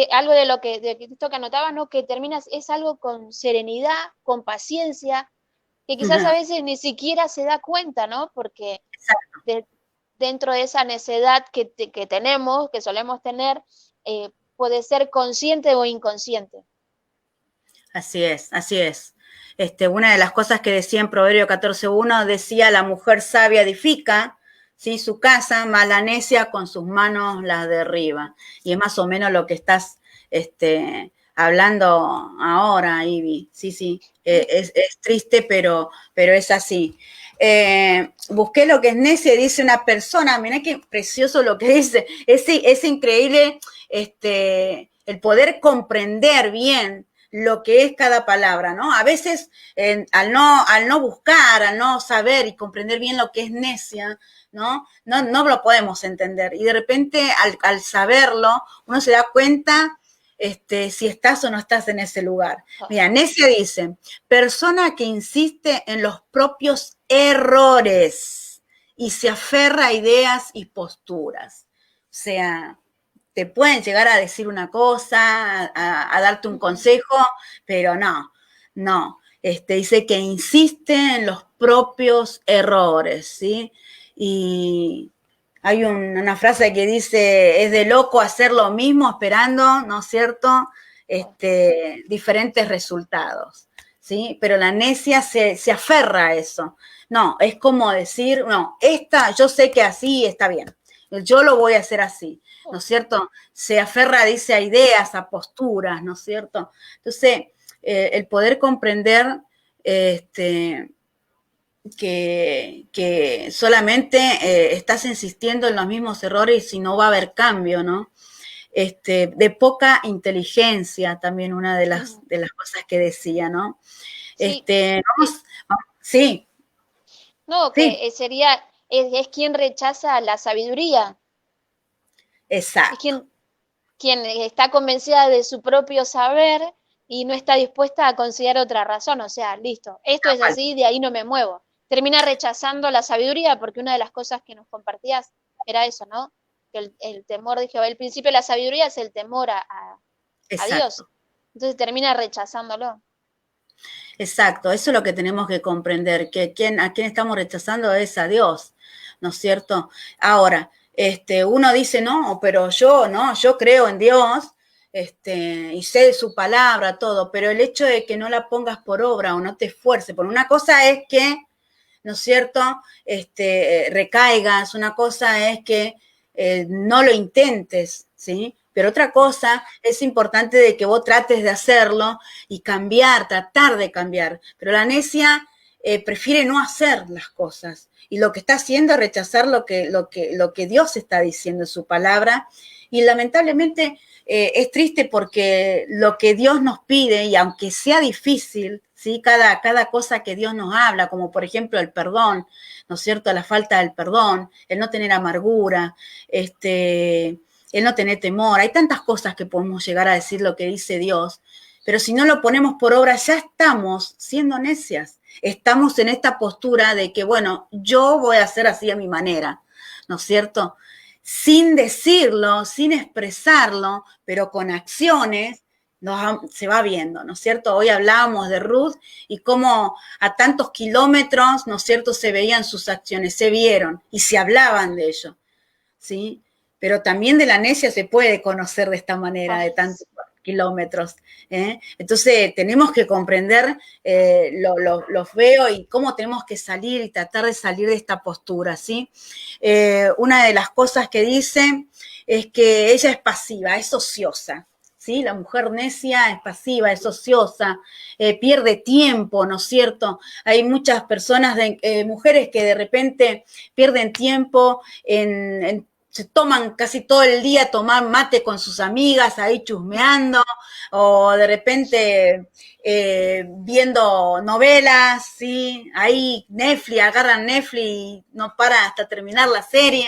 algo de esto que anotaba, ¿no? Que terminas, es algo con serenidad, con paciencia, que quizás a Ajá, veces ni siquiera se da cuenta, ¿no? Porque exacto. de- dentro de esa necedad que tenemos, que solemos tener, puede ser consciente o inconsciente. Así es, así es. Una de las cosas que decía en Proverbio 14:1 decía, la mujer sabia edifica, ¿sí? Su casa, mas la necia con sus manos la derriba. Y es más o menos lo que estás hablando ahora, Ivy. Sí, sí, es triste, pero es así. Busqué lo que es necia, dice una persona, mirá qué precioso lo que dice, es increíble el poder comprender bien lo que es cada palabra, ¿no? A veces al no buscar, al no saber y comprender bien lo que es necia, ¿no? No lo podemos entender. Y de repente al saberlo, uno se da cuenta si estás o no estás en ese lugar. Mira, necia dice, persona que insiste en los propios errores y se aferra a ideas y posturas. O sea, te pueden llegar a decir una cosa, a darte un consejo, pero no. Dice que insiste en los propios errores, ¿sí? Y hay una frase que dice, es de loco hacer lo mismo esperando, ¿no es cierto? Diferentes resultados, ¿sí? Pero la necia se aferra a eso. No, es como decir, no, yo sé que así está bien, yo lo voy a hacer así, ¿no es cierto? Se aferra, dice, a ideas, a posturas, ¿no es cierto? Entonces, el poder comprender que solamente estás insistiendo en los mismos errores y no va a haber cambio, ¿no? De poca inteligencia, también una de las cosas que decía, ¿no? Sí, Vamos, sí, no, sí, que sería, es quien rechaza la sabiduría, es exacto. quien está convencida de su propio saber y no está dispuesta a considerar otra razón. O sea, listo, esto es así, de ahí no me muevo. Termina rechazando la sabiduría porque una de las cosas que nos compartías era eso, ¿no? Que el temor de Jehová, el principio de la sabiduría es el temor a Dios. Exacto. Entonces termina rechazándolo. Exacto, eso es lo que tenemos que comprender, que a quién estamos rechazando es a Dios, ¿no es cierto? Ahora, uno dice, no, pero yo, no, yo creo en Dios, y sé de su palabra, todo, pero el hecho de que no la pongas por obra o no te esfuerces, por una cosa es que, ¿no es cierto? Recaigas, una cosa es que no lo intentes, ¿sí? Pero otra cosa es importante de que vos trates de hacerlo y cambiar, tratar de cambiar. Pero la necia prefiere no hacer las cosas. Y lo que está haciendo es rechazar lo que Dios está diciendo en su palabra. Y lamentablemente es triste porque lo que Dios nos pide, y aunque sea difícil, ¿sí? Cada cosa que Dios nos habla, como por ejemplo el perdón, ¿no es cierto? La falta del perdón, el no tener amargura, el no tener temor. Hay tantas cosas que podemos llegar a decir lo que dice Dios, pero si no lo ponemos por obra, ya estamos siendo necias. Estamos en esta postura de que, bueno, yo voy a hacer así a mi manera, ¿no es cierto? Sin decirlo, sin expresarlo, pero con acciones, se va viendo, ¿no es cierto? Hoy hablábamos de Ruth y cómo a tantos kilómetros, ¿no es cierto?, se veían sus acciones, se vieron y se hablaban de ello, ¿sí? Pero también de la necia se puede conocer de esta manera, de tantos kilómetros. Entonces tenemos que comprender lo feo y cómo tenemos que salir y tratar de salir de esta postura, ¿sí? Una de las cosas que dice es que ella es pasiva, es ociosa, ¿sí? La mujer necia es pasiva, es ociosa, pierde tiempo, ¿no es cierto? Hay muchas personas, mujeres que de repente pierden tiempo se toman casi todo el día tomar mate con sus amigas ahí chusmeando, o de repente viendo novelas, ¿sí? Ahí Netflix, agarran Netflix y no para hasta terminar la serie.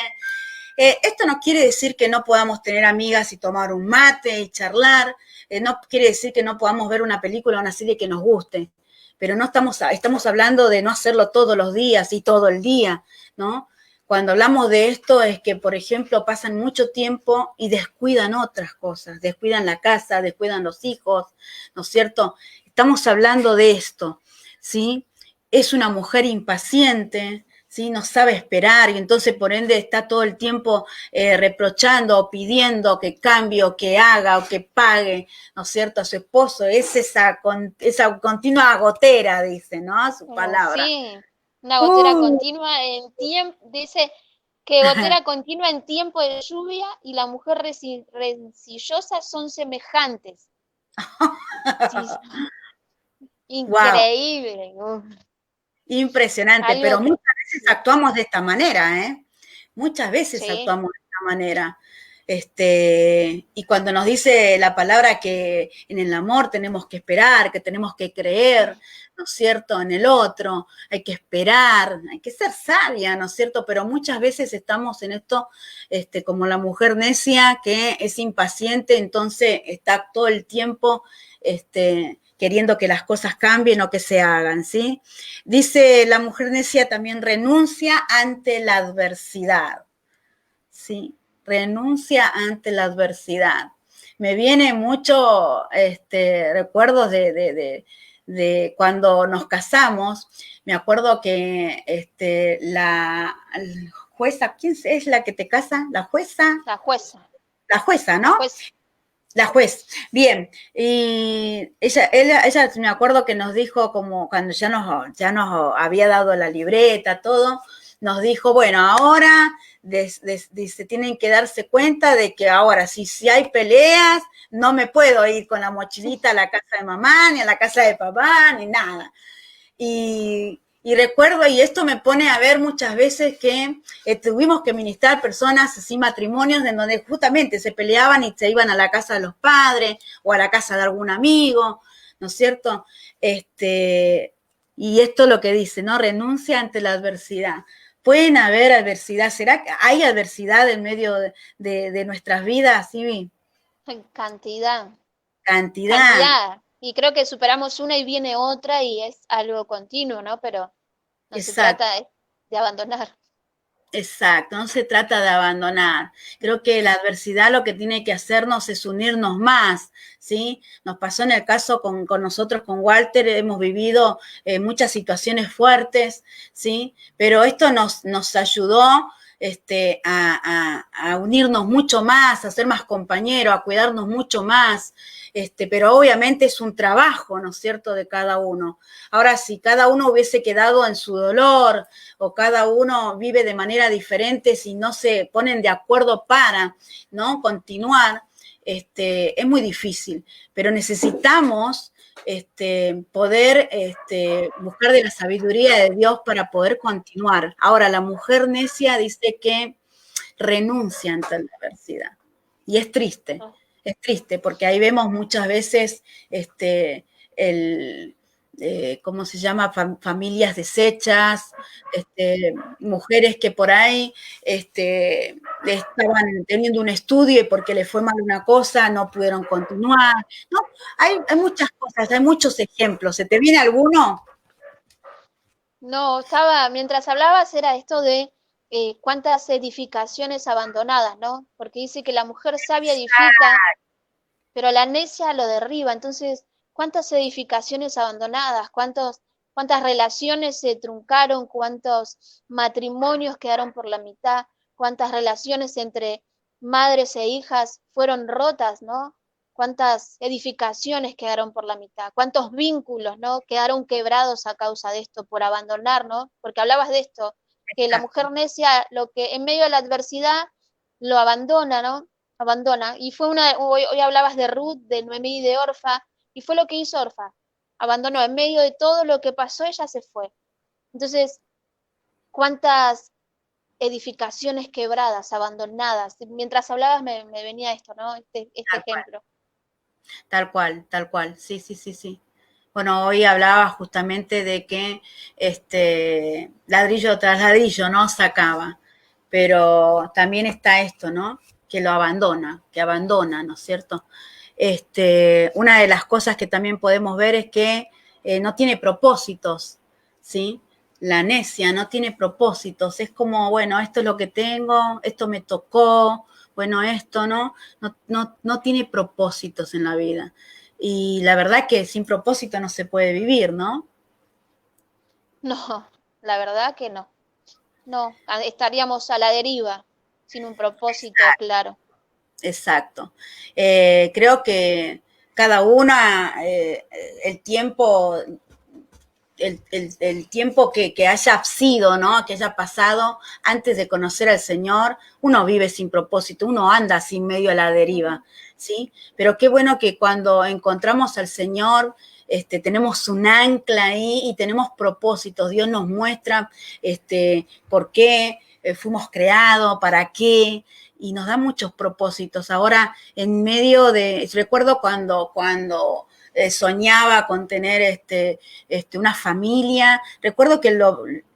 Esto no quiere decir que no podamos tener amigas y tomar un mate y charlar, no quiere decir que no podamos ver una película o una serie que nos guste, pero no estamos hablando de no hacerlo todos los días y todo el día, ¿no? Cuando hablamos de esto es que, por ejemplo, pasan mucho tiempo y descuidan otras cosas, descuidan la casa, descuidan los hijos, ¿no es cierto? Estamos hablando de esto, ¿sí? Es una mujer impaciente, ¿sí? No sabe esperar y entonces por ende está todo el tiempo reprochando o pidiendo que cambie o que haga o que pague, ¿no es cierto?, a su esposo. Es esa continua gotera, dice, ¿no? Su palabra. Sí, una gotera continua en tiempo, dice que gotera continua en tiempo de lluvia y la mujer rencillosa son semejantes. Sí, Wow, increíble. impresionante, Algo pero que muchas veces actuamos de esta manera, ¿eh? Muchas veces sí, actuamos de esta manera. Y cuando nos dice la palabra que en el amor tenemos que esperar, que tenemos que creer, ¿no es cierto?, en el otro, hay que esperar, hay que ser sabia, ¿no es cierto? Pero muchas veces estamos en esto, como la mujer necia que es impaciente, entonces está todo el tiempo, queriendo que las cosas cambien o que se hagan, ¿sí? Dice la mujer necia también renuncia ante la adversidad, ¿sí? Renuncia ante la adversidad. Me viene mucho recuerdos de cuando nos casamos. Me acuerdo que la jueza, ¿quién es la que te casa? La jueza. la jueza. La jueza, La ¿no? jueza. La juez, bien, y ella me acuerdo que nos dijo como cuando ya nos había dado la libreta, todo, nos dijo, bueno, ahora dice, tienen que darse cuenta de que ahora si hay peleas, no me puedo ir con la mochilita a la casa de mamá, ni a la casa de papá, ni nada. Y recuerdo, y esto me pone a ver muchas veces que tuvimos que ministrar personas así, matrimonios, en donde justamente se peleaban y se iban a la casa de los padres o a la casa de algún amigo, ¿no es cierto? Y esto es lo que dice, ¿no? Renuncia ante la adversidad. Pueden haber adversidad, ¿será que hay adversidad en medio de nuestras vidas, Ivy? Cantidad. Cantidad, Cantidad. Y creo que superamos una y viene otra y es algo continuo, ¿no? Pero no se exacto. trata de abandonar. Exacto, no se trata de abandonar. Creo que la adversidad lo que tiene que hacernos es unirnos más, ¿sí? Nos pasó en el caso con nosotros, con Walter, hemos vivido muchas situaciones fuertes, ¿sí? Pero esto nos ayudó a unirnos mucho más, a ser más compañeros, a cuidarnos mucho más, pero obviamente es un trabajo, ¿no es cierto?, de cada uno. Ahora, si cada uno hubiese quedado en su dolor, o cada uno vive de manera diferente, si no se ponen de acuerdo para, ¿no?, continuar, es muy difícil, pero necesitamos poder buscar de la sabiduría de Dios para poder continuar. Ahora, la mujer necia dice que renuncia ante la adversidad. Y es triste, porque ahí vemos muchas veces el, ¿cómo se llama? Familias deshechas, mujeres que por ahí estaban teniendo un estudio y porque les fue mal una cosa no pudieron continuar, ¿no? Hay muchas cosas, hay muchos ejemplos. ¿Se te viene alguno? No, estaba, mientras hablabas era esto de cuántas edificaciones abandonadas, ¿no? Porque dice que la mujer sabia edifica pero la necia lo derriba. Entonces, ¿cuántas edificaciones abandonadas? ¿Cuántas relaciones se truncaron? ¿Cuántos matrimonios quedaron por la mitad? ¿Cuántas relaciones entre madres e hijas fueron rotas, ¿no? ¿Cuántas edificaciones quedaron por la mitad? ¿Cuántos vínculos, ¿no? Quedaron quebrados a causa de esto, por abandonar, ¿no? Porque hablabas de esto, que la Exacto. mujer necia, lo que en medio de la adversidad lo abandona, ¿no? Abandona. Y fue hoy hablabas de Ruth, de Noemí y de Orfa, y fue lo que hizo Orfa. Abandonó en medio de todo lo que pasó, ella se fue. Entonces, ¿cuántas edificaciones quebradas, abandonadas? Mientras hablabas me venía esto, ¿no? Este Tal cual, ejemplo. tal cual, sí, sí, sí, sí. Bueno, hoy hablaba justamente de que ladrillo tras ladrillo, ¿no? Sacaba, pero también está esto, ¿no? Que lo abandona, que abandona, ¿no es cierto? Una de las cosas que también podemos ver es que no tiene propósitos, ¿sí? La necia no tiene propósitos, es como, bueno, esto es lo que tengo, esto me tocó, bueno, esto, ¿no? No tiene propósitos en la vida. Y la verdad que sin propósito no se puede vivir, ¿no? No, la verdad que no. No, estaríamos a la deriva, sin un propósito claro. Exacto. Creo que cada una, el tiempo el tiempo que haya sido, ¿no? Que haya pasado antes de conocer al Señor, uno vive sin propósito, uno anda sin medio a la deriva, ¿sí? Pero qué bueno que cuando encontramos al Señor, tenemos un ancla ahí y tenemos propósitos. Dios nos muestra por qué fuimos creados, para qué, y nos da muchos propósitos. Ahora, en medio de, recuerdo cuando soñaba con tener una familia. Recuerdo que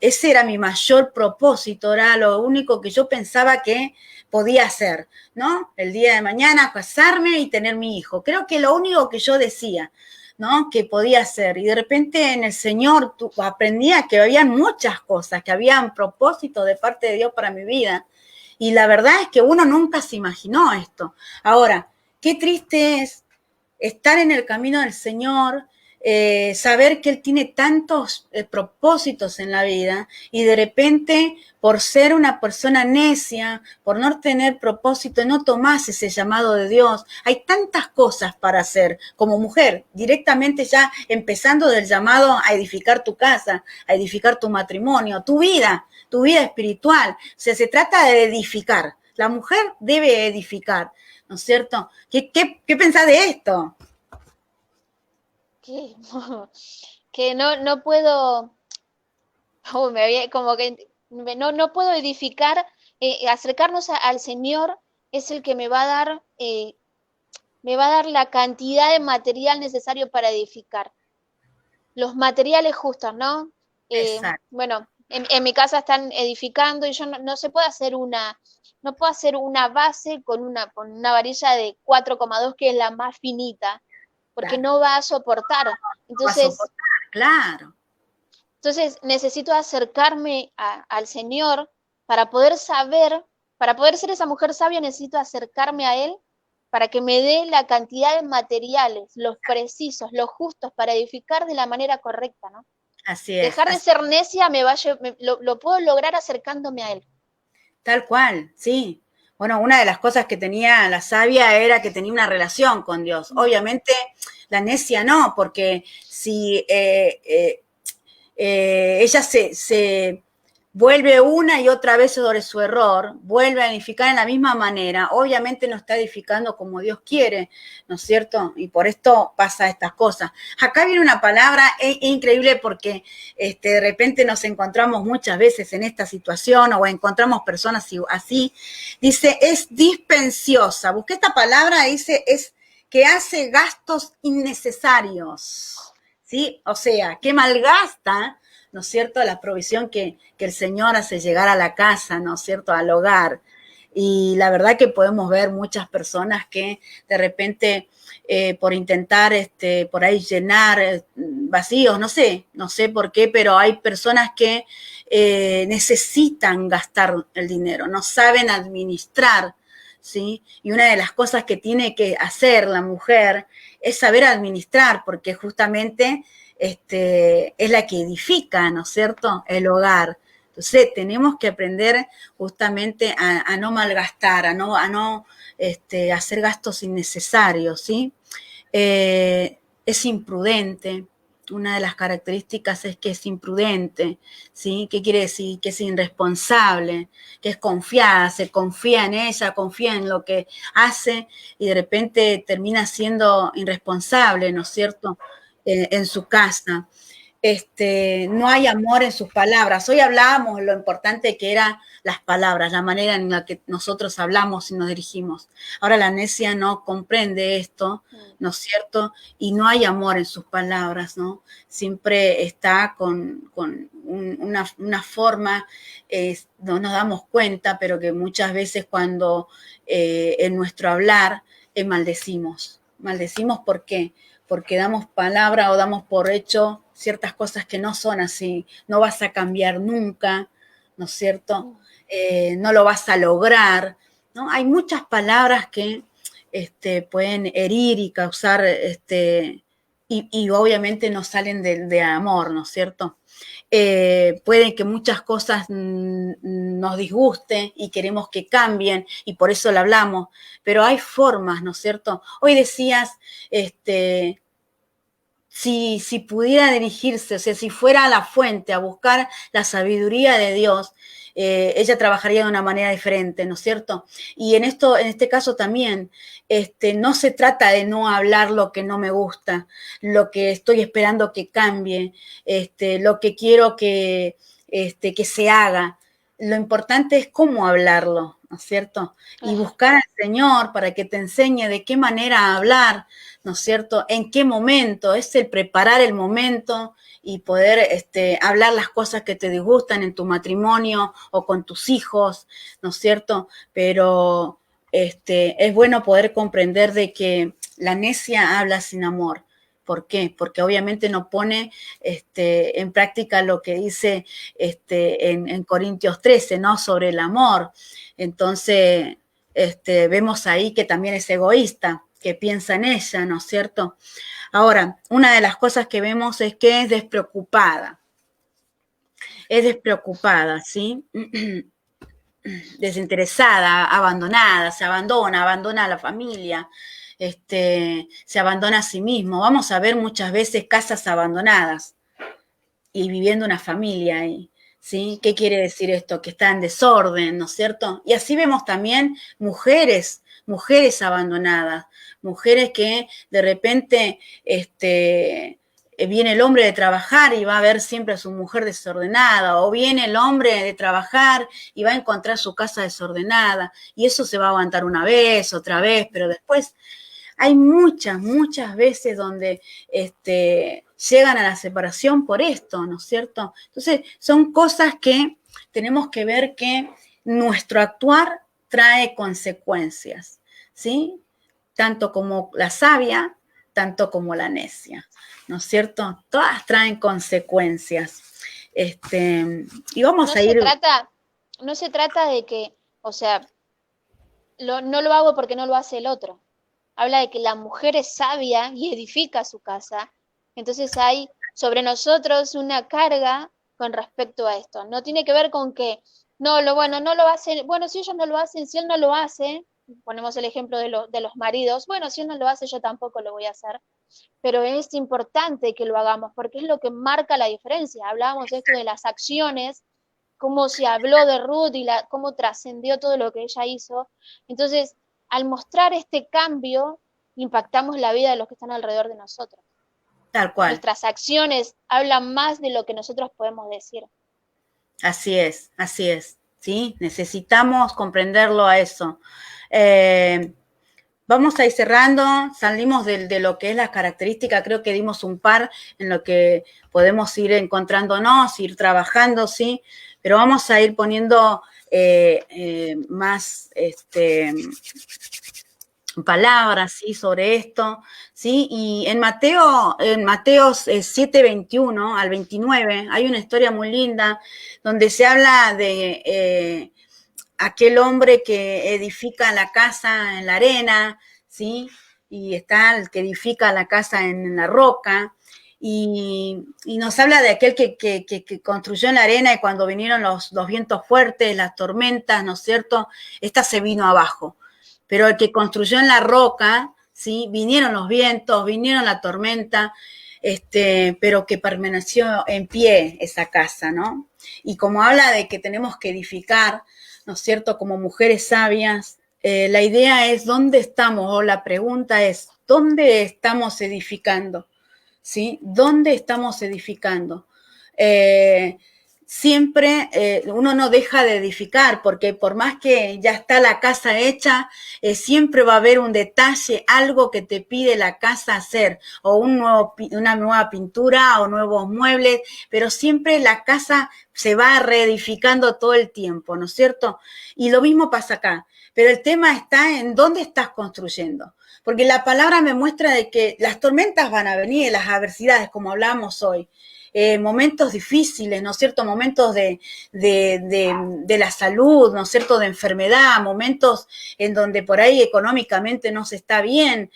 ese era mi mayor propósito, era lo único que yo pensaba que podía hacer, ¿no? El día de mañana casarme y tener mi hijo. Creo que lo único que yo decía, ¿no? Que podía hacer. Y de repente en el Señor aprendía que había muchas cosas, que había propósito de parte de Dios para mi vida. Y la verdad es que uno nunca se imaginó esto. Ahora, qué triste es estar en el camino del Señor, saber que Él tiene tantos propósitos en la vida y de repente por ser una persona necia, por no tener propósito, no tomás ese llamado de Dios. Hay tantas cosas para hacer como mujer, directamente ya empezando del llamado a edificar tu casa, a edificar tu matrimonio, tu vida espiritual. O sea, se trata de edificar. La mujer debe edificar, ¿no es cierto? ¿Qué pensás de esto? Que, que no puedo, como que no puedo edificar, acercarnos al Señor es el que me va a dar la cantidad de material necesario para edificar. Los materiales justos, ¿no? Exacto. Bueno, en mi casa están edificando y yo no se puede hacer no puedo hacer una base con una varilla de 4,2 que es la más finita, porque Claro, no va a soportar. no va a Entonces, soportar, claro. necesito acercarme al Señor para poder saber, para poder ser esa mujer sabia, necesito acercarme a Él para que me dé la cantidad de materiales, los precisos, los justos, para edificar de la manera correcta, ¿no? Así es, Dejar de ser necia lo puedo lograr acercándome a Él. tal cual, sí. Bueno, una de las cosas que tenía la sabia era que tenía una relación con Dios. Obviamente la necia no, porque si ella se vuelve una y otra vez sobre su error, vuelve a edificar en la misma manera, obviamente no está edificando como Dios quiere, ¿no es cierto? Y por esto pasa estas cosas. Acá viene una palabra increíble porque de repente nos encontramos muchas veces en esta situación o encontramos personas así. Dice, es dispensiosa. Busqué esta palabra, dice, es que hace gastos innecesarios. ¿Sí? O sea, que malgasta, ¿no es cierto?, la provisión que el Señor hace llegar a la casa, ¿no es cierto?, al hogar. Y la verdad que podemos ver muchas personas que de repente por intentar por ahí llenar vacíos, no sé por qué, pero hay personas que necesitan gastar el dinero, no saben administrar, ¿sí? Y una de las cosas que tiene que hacer la mujer es saber administrar, porque justamente es la que edifica, ¿no es cierto?, el hogar. Entonces tenemos que aprender justamente a no malgastar, a no hacer gastos innecesarios, ¿sí? Es imprudente. Una de las características es que es imprudente, ¿sí? ¿Qué quiere decir? Que es irresponsable, que es confiada, se confía en ella, confía en lo que hace y de repente termina siendo irresponsable, ¿no es cierto?, en su casa. No hay amor en sus palabras. Hoy hablábamos lo importante que eran las palabras, la manera en la que nosotros hablamos y nos dirigimos. Ahora la necia no comprende esto, ¿no es cierto? Y no hay amor en sus palabras, ¿no? Siempre está con una forma, no nos damos cuenta, pero que muchas veces cuando en nuestro hablar maldecimos. Maldecimos, ¿por qué? Porque damos palabra o damos por hecho ciertas cosas que no son así. No vas a cambiar nunca, ¿no es cierto? No lo vas a lograr, ¿no? Hay muchas palabras que pueden herir y causar, y obviamente no salen de amor, ¿no es cierto? Pueden que muchas cosas nos disgusten y queremos que cambien y por eso lo hablamos, pero hay formas, ¿no es cierto? Hoy decías, si pudiera dirigirse, o sea, si fuera a la fuente a buscar la sabiduría de Dios, ella trabajaría de una manera diferente, ¿no es cierto? Y en este caso también, no se trata de no hablar lo que no me gusta, lo que estoy esperando que cambie, lo que quiero que se haga. Lo importante es cómo hablarlo, ¿no es cierto? Y buscar al Señor para que te enseñe de qué manera hablar, ¿no es cierto? En qué momento, es el preparar el momento y poder hablar las cosas que te disgustan en tu matrimonio o con tus hijos, ¿no es cierto? Pero es bueno poder comprender de que la necia habla sin amor. ¿Por qué? Porque obviamente no pone en práctica lo que dice en Corintios 13, ¿no? Sobre el amor. Entonces, vemos ahí que también es egoísta, que piensa en ella, ¿no es cierto? Ahora, una de las cosas que vemos es que es despreocupada. Es despreocupada, ¿sí? Desinteresada, abandonada, abandona a la familia, se abandona a sí mismo. Vamos a ver muchas veces casas abandonadas y viviendo una familia ahí, ¿sí? ¿Qué quiere decir esto? Que está en desorden, ¿no es cierto? Y así vemos también mujeres abandonadas, mujeres que de repente viene el hombre de trabajar y va a ver siempre a su mujer desordenada, o viene el hombre de trabajar y va a encontrar su casa desordenada, y eso se va a aguantar una vez, otra vez, pero después hay muchas veces donde llegan a la separación por esto, ¿no es cierto? Entonces, son cosas que tenemos que ver que nuestro actuar trae consecuencias, ¿sí? Tanto como la sabia, tanto como la necia, ¿no es cierto? Todas traen consecuencias. Y vamos a ir... No se trata de que, o sea, no lo hago porque no lo hace el otro. Habla de que la mujer es sabia y edifica su casa. Entonces hay sobre nosotros una carga con respecto a esto. No tiene que ver con que, no lo hacen, bueno, si ellos no lo hacen, si él no lo hace, ponemos el ejemplo de los maridos, bueno, si él no lo hace, yo tampoco lo voy a hacer. Pero es importante que lo hagamos porque es lo que marca la diferencia. Hablábamos de esto de las acciones, cómo se habló de Ruth y cómo trascendió todo lo que ella hizo. Entonces, al mostrar este cambio, impactamos la vida de los que están alrededor de nosotros. Tal cual. Nuestras acciones hablan más de lo que nosotros podemos decir. Así es, ¿sí? Necesitamos comprenderlo a eso. Vamos a ir cerrando, salimos de lo que es las características, creo que dimos un par en lo que podemos ir encontrándonos, ir trabajando, ¿sí? Pero vamos a ir poniendo más palabras, ¿sí? Sobre esto, ¿sí? Y en Mateo 7, 21 al 29, hay una historia muy linda donde se habla de aquel hombre que edifica la casa en la arena, ¿sí? Y está el que edifica la casa en la roca, y nos habla de aquel que construyó en la arena y cuando vinieron los vientos fuertes, las tormentas, ¿no es cierto? Esta se vino abajo. Pero el que construyó en la roca, ¿sí? Vinieron los vientos, vinieron la tormenta, pero que permaneció en pie esa casa, ¿no? Y como habla de que tenemos que edificar, ¿no es cierto?, como mujeres sabias, la idea es dónde estamos, o la pregunta es, ¿dónde estamos edificando? ¿Sí? ¿Dónde estamos edificando? Siempre uno no deja de edificar, porque por más que ya está la casa hecha, siempre va a haber un detalle, algo que te pide la casa hacer, o una nueva pintura o nuevos muebles, pero siempre la casa se va reedificando todo el tiempo, ¿no es cierto? Y lo mismo pasa acá, pero el tema está en dónde estás construyendo. Porque la palabra me muestra de que las tormentas van a venir, las adversidades, como hablamos hoy, momentos difíciles, ¿no es cierto? Momentos de la salud, ¿no es cierto? De enfermedad, momentos en donde por ahí económicamente no se está bien,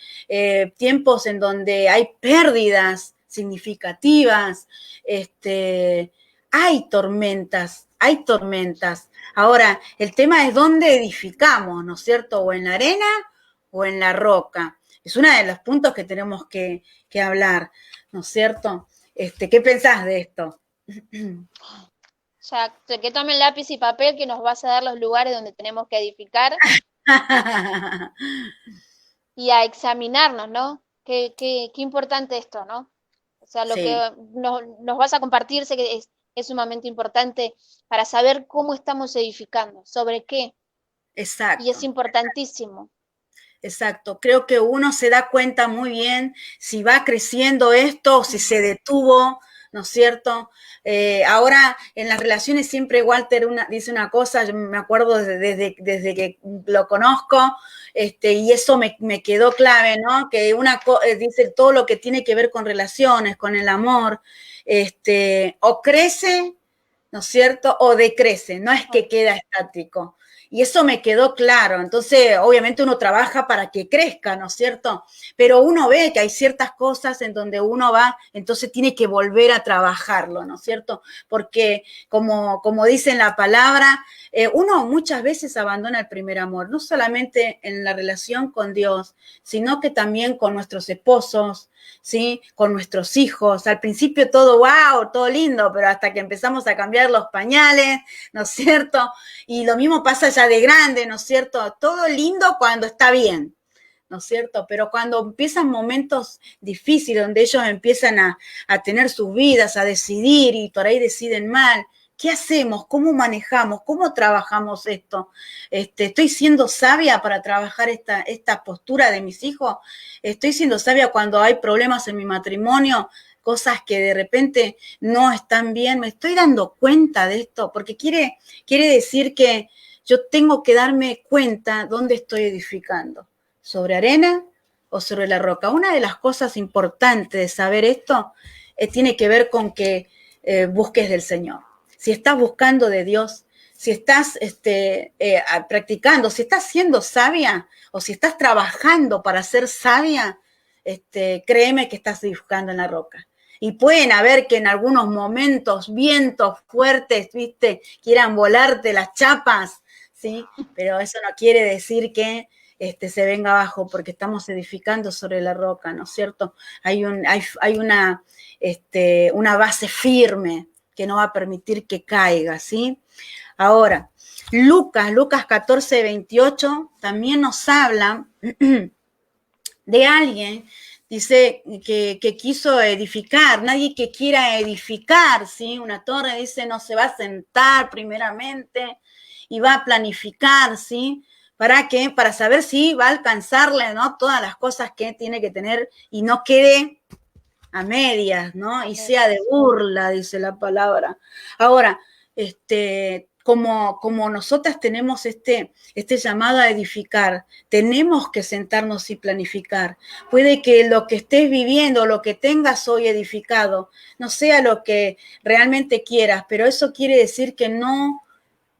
tiempos en donde hay pérdidas significativas, hay tormentas, hay tormentas. Ahora, el tema es dónde edificamos, ¿no es cierto? O en la arena o en la roca. Es uno de los puntos que tenemos que hablar, ¿no es cierto? ¿Qué pensás de esto? Ya, que tomen lápiz y papel que nos vas a dar los lugares donde tenemos que edificar y a examinarnos, ¿no? Qué importante esto, ¿no? O sea, lo que Sí, nos vas a compartir sé que es sumamente importante para saber cómo estamos edificando, sobre qué, y es exacto. importantísimo. Exacto, creo que uno se da cuenta muy bien si va creciendo esto o si se detuvo, ¿no es cierto? Ahora en las relaciones siempre Walter dice una cosa, yo me acuerdo desde que lo conozco, y eso me quedó clave, ¿no? Que dice todo lo que tiene que ver con relaciones, con el amor, o crece, ¿no es cierto? O decrece, no es que queda estático. Y eso me quedó claro. Entonces, obviamente uno trabaja para que crezca, ¿no es cierto? Pero uno ve que hay ciertas cosas en donde uno va, entonces tiene que volver a trabajarlo, ¿no es cierto? Porque como dice en la palabra, uno muchas veces abandona el primer amor, no solamente en la relación con Dios, sino que también con nuestros esposos, ¿sí? Con nuestros hijos. Al principio todo wow, todo lindo, pero hasta que empezamos a cambiar los pañales, ¿no es cierto? Y lo mismo pasa ya de grande, ¿no es cierto? Todo lindo cuando está bien, ¿no es cierto? Pero cuando empiezan momentos difíciles, donde ellos empiezan a tener sus vidas, a decidir y por ahí deciden mal, ¿qué hacemos? ¿Cómo manejamos? ¿Cómo trabajamos esto? ¿Estoy siendo sabia para trabajar esta postura de mis hijos? ¿Estoy siendo sabia cuando hay problemas en mi matrimonio? Cosas que de repente no están bien, me estoy dando cuenta de esto, porque quiere decir que yo tengo que darme cuenta dónde estoy edificando, sobre arena o sobre la roca. Una de las cosas importantes de saber esto tiene que ver con que busques del Señor. Si estás buscando de Dios, si estás practicando, si estás siendo sabia o si estás trabajando para ser sabia, créeme que estás edificando en la roca. Y pueden haber que en algunos momentos vientos fuertes, viste, quieran volarte las chapas, ¿sí? Pero eso no quiere decir que se venga abajo, porque estamos edificando sobre la roca, ¿no es cierto? Hay una base firme que no va a permitir que caiga, ¿sí? Ahora, Lucas 14, 28 también nos habla de alguien, dice, que quiso edificar, nadie que quiera edificar, ¿sí? Una torre, dice, no se va a sentar primeramente y va a planificar, ¿sí? ¿Para qué? Para saber si va a alcanzarle, ¿no? Todas las cosas que tiene que tener y no quede a medias, ¿no? Y sea de burla, dice la palabra. Ahora, como nosotras tenemos este llamado a edificar, tenemos que sentarnos y planificar. Puede que lo que estés viviendo, lo que tengas hoy edificado, no sea lo que realmente quieras, pero eso quiere decir que no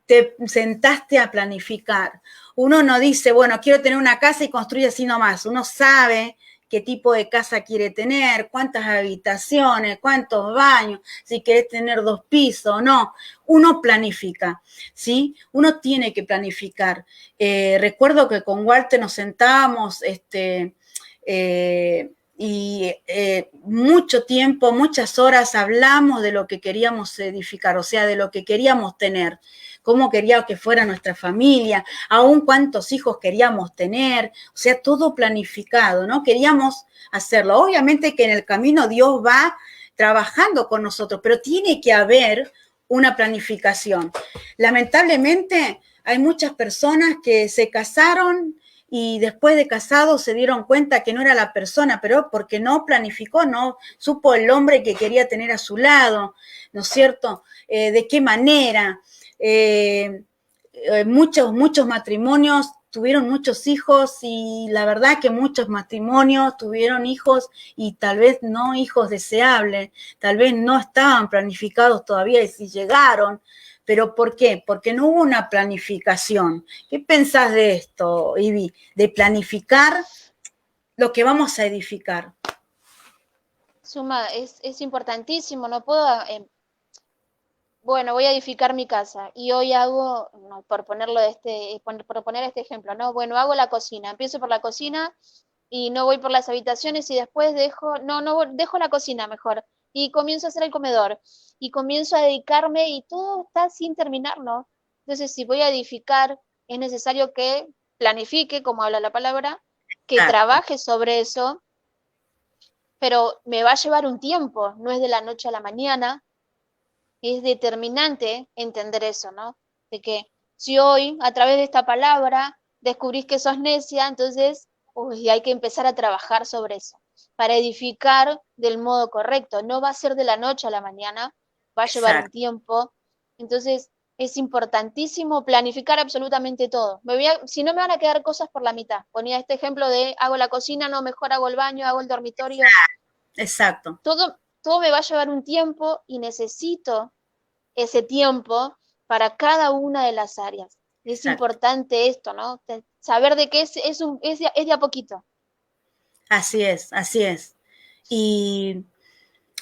te sentaste a planificar. Uno no dice, bueno, quiero tener una casa y construye así nomás. Uno sabe qué tipo de casa quiere tener, cuántas habitaciones, cuántos baños, si querés tener 2 pisos o no. Uno planifica, ¿sí? Uno tiene que planificar. Recuerdo que con Walter nos sentábamos, y mucho tiempo, muchas horas hablamos de lo que queríamos edificar, o sea, de lo que queríamos tener, cómo queríamos que fuera nuestra familia, aún cuántos hijos queríamos tener, o sea, todo planificado, ¿no? Queríamos hacerlo. Obviamente que en el camino Dios va trabajando con nosotros, pero tiene que haber una planificación. Lamentablemente hay muchas personas que se casaron y después de casados se dieron cuenta que no era la persona, pero porque no planificó, no supo el hombre que quería tener a su lado, ¿no es cierto? ¿De qué manera? Muchos matrimonios tuvieron muchos hijos y la verdad que muchos matrimonios tuvieron hijos y tal vez no hijos deseables, tal vez no estaban planificados todavía y si llegaron. ¿Pero por qué? Porque no hubo una planificación. ¿Qué pensás de esto, Ivy? De planificar lo que vamos a edificar. Suma, es importantísimo, no puedo, bueno, voy a edificar mi casa y hoy hago, no, por ponerlo de por poner este ejemplo, ¿no? Bueno, hago la cocina, empiezo por la cocina y no voy por las habitaciones y después dejo la cocina mejor y comienzo a hacer el comedor y comienzo a dedicarme y todo está sin terminar, ¿no? Entonces, si voy a edificar, es necesario que planifique, como habla la palabra, que Exacto, trabaje sobre eso, pero me va a llevar un tiempo, no es de la noche a la mañana. Es determinante entender eso, ¿no? De que si hoy, a través de esta palabra, descubrís que sos necia, entonces uy, hay que empezar a trabajar sobre eso, para edificar del modo correcto. No va a ser de la noche a la mañana, va a llevar un exacto. tiempo. Entonces, es importantísimo planificar absolutamente todo. Si no, me van a quedar cosas por la mitad. Ponía este ejemplo de hago la cocina, no, mejor hago el baño, hago el dormitorio. Exacto. Todo me va a llevar un tiempo y necesito ese tiempo para cada una de las áreas. Es Exacto. importante esto, ¿no? Saber de que es de a poquito. Así es, así es. Y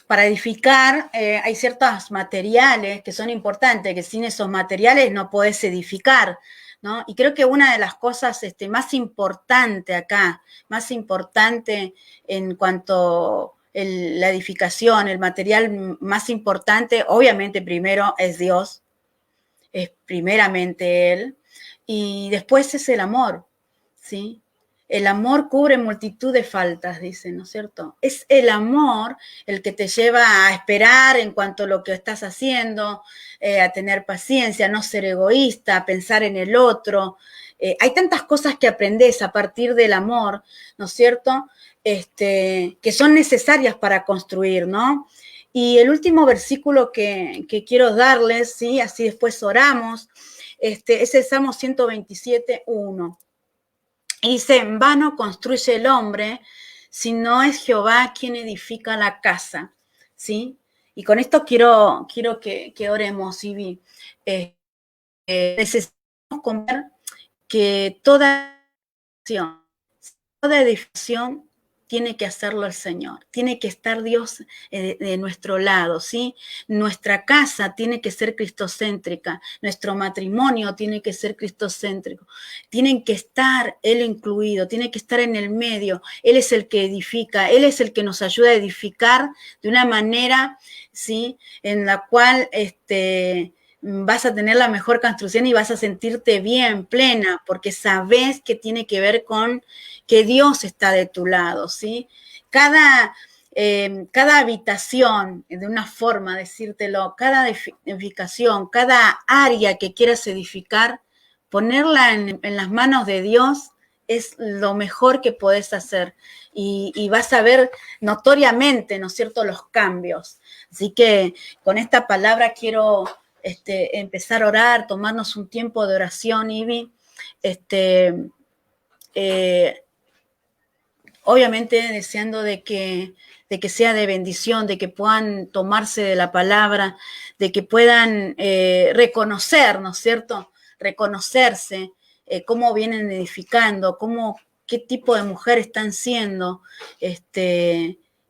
para edificar hay ciertos materiales que son importantes, que sin esos materiales no podés edificar, ¿no? Y creo que una de las cosas más importante acá, más importante en cuanto la edificación, el material más importante, obviamente primero es Dios, es primeramente Él, y después es el amor, ¿sí? El amor cubre multitud de faltas, dice, ¿no es cierto? Es el amor el que te lleva a esperar en cuanto a lo que estás haciendo, a tener paciencia, a no ser egoísta, a pensar en el otro. Hay tantas cosas que aprendes a partir del amor, ¿no es cierto? Que son necesarias para construir, ¿no? Y el último versículo que quiero darles, ¿sí? Así después oramos, es el Salmo 127, 1. Y dice, en vano construye el hombre, si no es Jehová quien edifica la casa, ¿sí? Y con esto quiero que oremos, Ivy. Necesitamos comer que toda edificación tiene que hacerlo el Señor, tiene que estar Dios de nuestro lado, ¿sí? Nuestra casa tiene que ser cristocéntrica, nuestro matrimonio tiene que ser cristocéntrico, tienen que estar Él incluido, tiene que estar en el medio, Él es el que edifica, Él es el que nos ayuda a edificar de una manera, ¿sí? En la cual, vas a tener la mejor construcción y vas a sentirte bien, plena, porque sabes que tiene que ver con que Dios está de tu lado, ¿sí? Cada habitación, de una forma decírtelo, cada edificación, cada área que quieras edificar, ponerla en las manos de Dios es lo mejor que podés hacer y vas a ver notoriamente, ¿no es cierto?, los cambios. Así que con esta palabra quiero empezar a orar, tomarnos un tiempo de oración, Ivy. Eh, obviamente deseando de que sea de bendición, de que puedan tomarse de la palabra, de que puedan reconocer, ¿no es cierto? Reconocerse, cómo vienen edificando, qué tipo de mujer están siendo,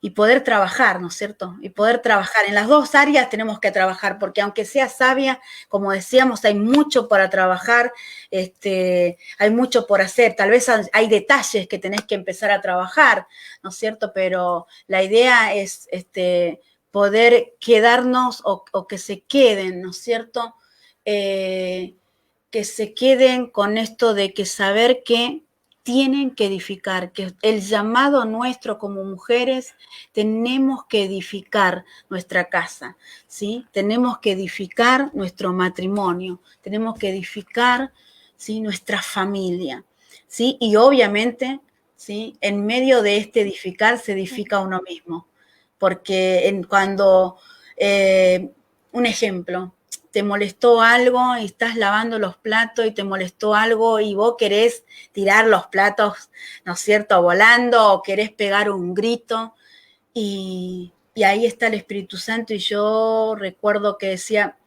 y poder trabajar, ¿no es cierto? Y poder trabajar. En las dos áreas tenemos que trabajar, porque aunque sea sabia, como decíamos, hay mucho para trabajar, hay mucho por hacer. Tal vez hay detalles que tenés que empezar a trabajar, ¿no es cierto? Pero la idea es poder quedarnos o que se queden, ¿no es cierto? Que se queden con esto de que saber que tienen que edificar, que el llamado nuestro como mujeres, tenemos que edificar nuestra casa, ¿sí? Tenemos que edificar nuestro matrimonio, tenemos que edificar, ¿sí?, nuestra familia, ¿sí? Y obviamente, ¿sí?, en medio de este edificar se edifica uno mismo, porque cuando, un ejemplo, te molestó algo y estás lavando los platos y te molestó algo y vos querés tirar los platos, ¿no es cierto?, volando, o querés pegar un grito, y ahí está el Espíritu Santo, y yo recuerdo que decía,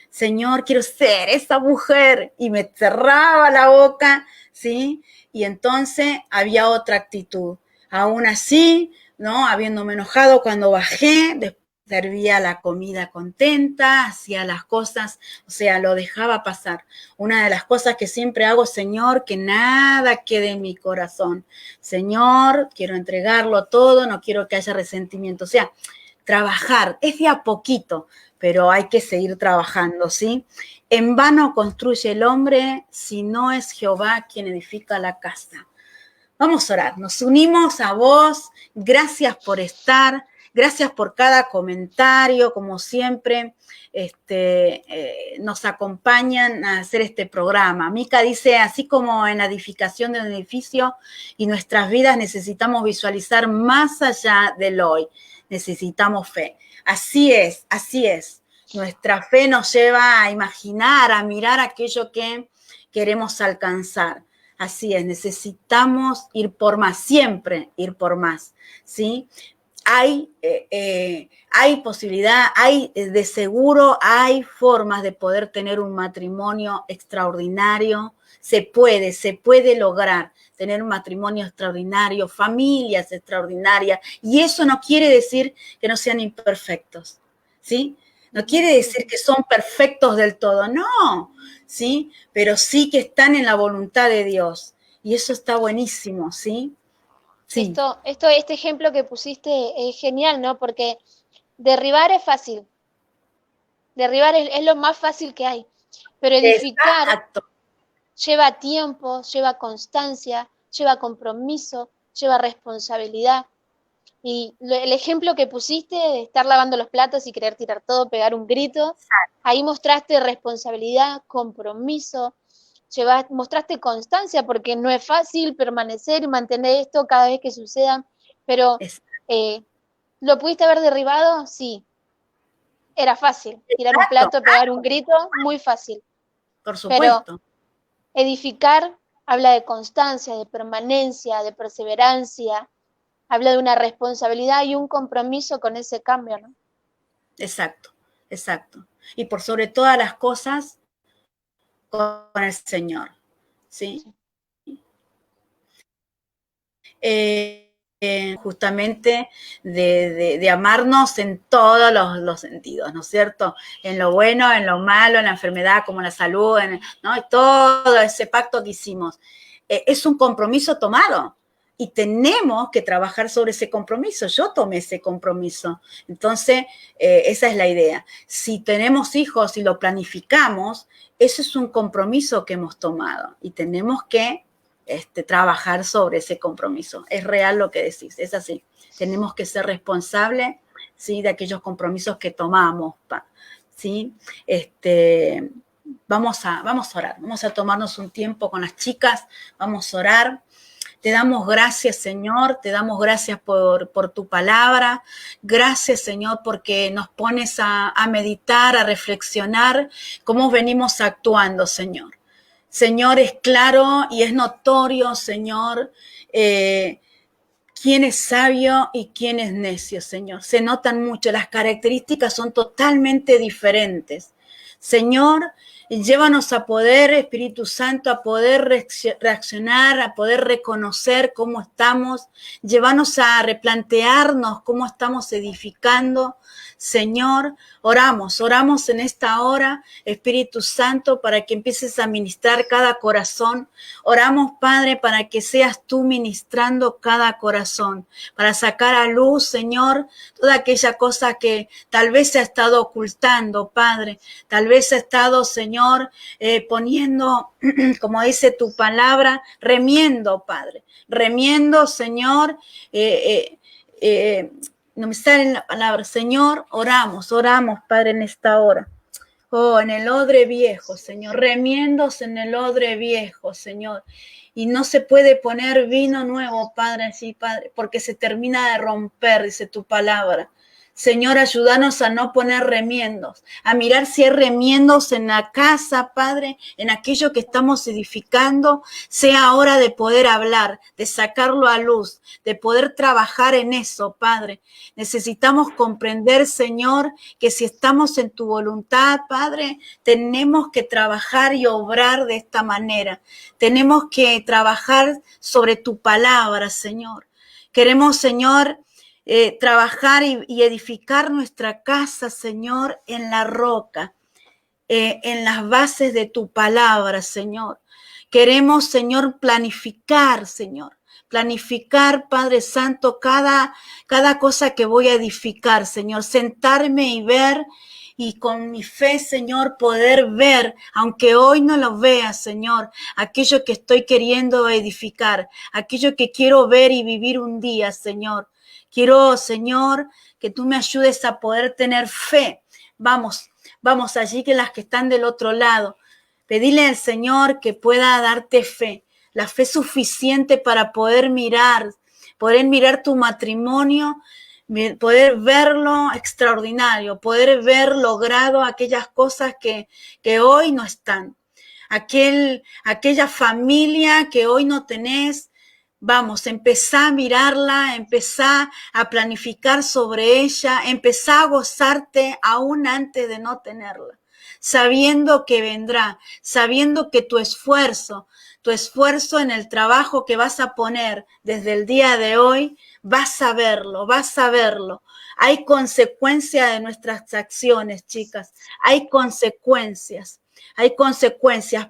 Señor, quiero ser esa mujer, y me cerraba la boca, ¿sí? Y entonces había otra actitud. Aún así, ¿no?, habiéndome enojado cuando bajé, servía la comida contenta, hacía las cosas, o sea, lo dejaba pasar. Una de las cosas que siempre hago, Señor, que nada quede en mi corazón. Señor, quiero entregarlo todo, no quiero que haya resentimiento. O sea, trabajar, es de a poquito, pero hay que seguir trabajando, ¿sí? En vano construye el hombre si no es Jehová quien edifica la casa. Vamos a orar, nos unimos a vos, gracias por estar, gracias por cada comentario, como siempre, nos acompañan a hacer este programa. Mica dice, así como en la edificación de un edificio y nuestras vidas necesitamos visualizar más allá del hoy, necesitamos fe. Así es, así es. Nuestra fe nos lleva a imaginar, a mirar aquello que queremos alcanzar. Así es, necesitamos ir por más, siempre ir por más, ¿sí? Hay posibilidad, de seguro hay formas de poder tener un matrimonio extraordinario, se puede lograr tener un matrimonio extraordinario, familias extraordinarias, y eso no quiere decir que no sean imperfectos, ¿sí? No quiere decir que son perfectos del todo, no, ¿sí? Pero sí que están en la voluntad de Dios. Y eso está buenísimo, ¿sí? Sí. Este ejemplo que pusiste es genial, ¿no? Porque derribar es fácil. Derribar es lo más fácil que hay. Pero edificar Exacto. lleva tiempo, lleva constancia, lleva compromiso, lleva responsabilidad. Y el ejemplo que pusiste de estar lavando los platos y querer tirar todo, pegar un grito, ahí mostraste responsabilidad, compromiso, mostraste constancia, porque no es fácil permanecer y mantener esto cada vez que suceda, pero eh, ¿lo pudiste haber derribado? Sí, era fácil. Tirar un Exacto, plato, pegar un grito, muy fácil. por Pero supuesto. edificar habla de constancia, de permanencia, de perseverancia, habla de una responsabilidad y un compromiso con ese cambio, ¿no? Exacto, exacto. Y por sobre todas las cosas, con el Señor, ¿sí? Justamente de amarnos en todos los sentidos, ¿no es cierto? En lo bueno, en lo malo, en la enfermedad, como en la salud, ¿no? Y todo ese pacto que hicimos. Es un compromiso tomado. Y tenemos que trabajar sobre ese compromiso. Yo tomé ese compromiso. Entonces, esa es la idea. Si tenemos hijos y lo planificamos, eso es un compromiso que hemos tomado. Y tenemos que trabajar sobre ese compromiso. Es real lo que decís, es así. Tenemos que ser responsables, ¿sí?, de aquellos compromisos que tomamos, ¿sí? Vamos a orar, vamos a tomarnos un tiempo con las chicas, vamos a orar. Te damos gracias, Señor, te damos gracias por tu palabra. Gracias, Señor, porque nos pones a meditar, a reflexionar cómo venimos actuando, Señor. Señor, es claro y es notorio, Señor, quién es sabio y quién es necio, Señor. Se notan mucho, las características son totalmente diferentes. Señor, llévanos a poder, Espíritu Santo, a poder reaccionar, a poder reconocer cómo estamos, llévanos a replantearnos cómo estamos edificando. Señor, oramos en esta hora, Espíritu Santo, para que empieces a ministrar cada corazón. Oramos, Padre, para que seas tú ministrando cada corazón, para sacar a luz, Señor, toda aquella cosa que tal vez se ha estado ocultando, Padre. Tal vez ha estado, Señor, poniendo, como dice tu palabra, remiendo, Padre. Remiendo, Señor, no me sale la palabra, Señor, oramos, Padre, en esta hora. Oh, en el odre viejo, Señor, remiendos en el odre viejo, Señor. Y no se puede poner vino nuevo, Padre, así, Padre, porque se termina de romper, dice tu palabra. Señor, ayúdanos a no poner remiendos, a mirar si hay remiendos en la casa, Padre, en aquello que estamos edificando, sea hora de poder hablar, de sacarlo a luz, de poder trabajar en eso, Padre. Necesitamos comprender, Señor, que si estamos en tu voluntad, Padre, tenemos que trabajar y obrar de esta manera. Tenemos que trabajar sobre tu palabra, Señor. Queremos, Señor, trabajar y edificar nuestra casa, Señor, en la roca, en las bases de tu palabra, Señor. Queremos, Señor, planificar, Señor. Planificar, Padre Santo, cada cosa que voy a edificar, Señor. Sentarme y ver y con mi fe, Señor, poder ver, aunque hoy no lo vea, Señor, aquello que estoy queriendo edificar, aquello que quiero ver y vivir un día, Señor. Quiero, Señor, que tú me ayudes a poder tener fe. Vamos allí que las que están del otro lado. Pedile al Señor que pueda darte fe, la fe suficiente para poder mirar tu matrimonio, poder verlo extraordinario, poder ver logrado aquellas cosas que hoy no están. Aquella familia que hoy no tenés. Vamos, empezá a mirarla, empezá a planificar sobre ella, empezá a gozarte aún antes de no tenerla, sabiendo que vendrá, sabiendo que tu esfuerzo en el trabajo que vas a poner desde el día de hoy, vas a verlo. Hay consecuencia de nuestras acciones, chicas, hay consecuencias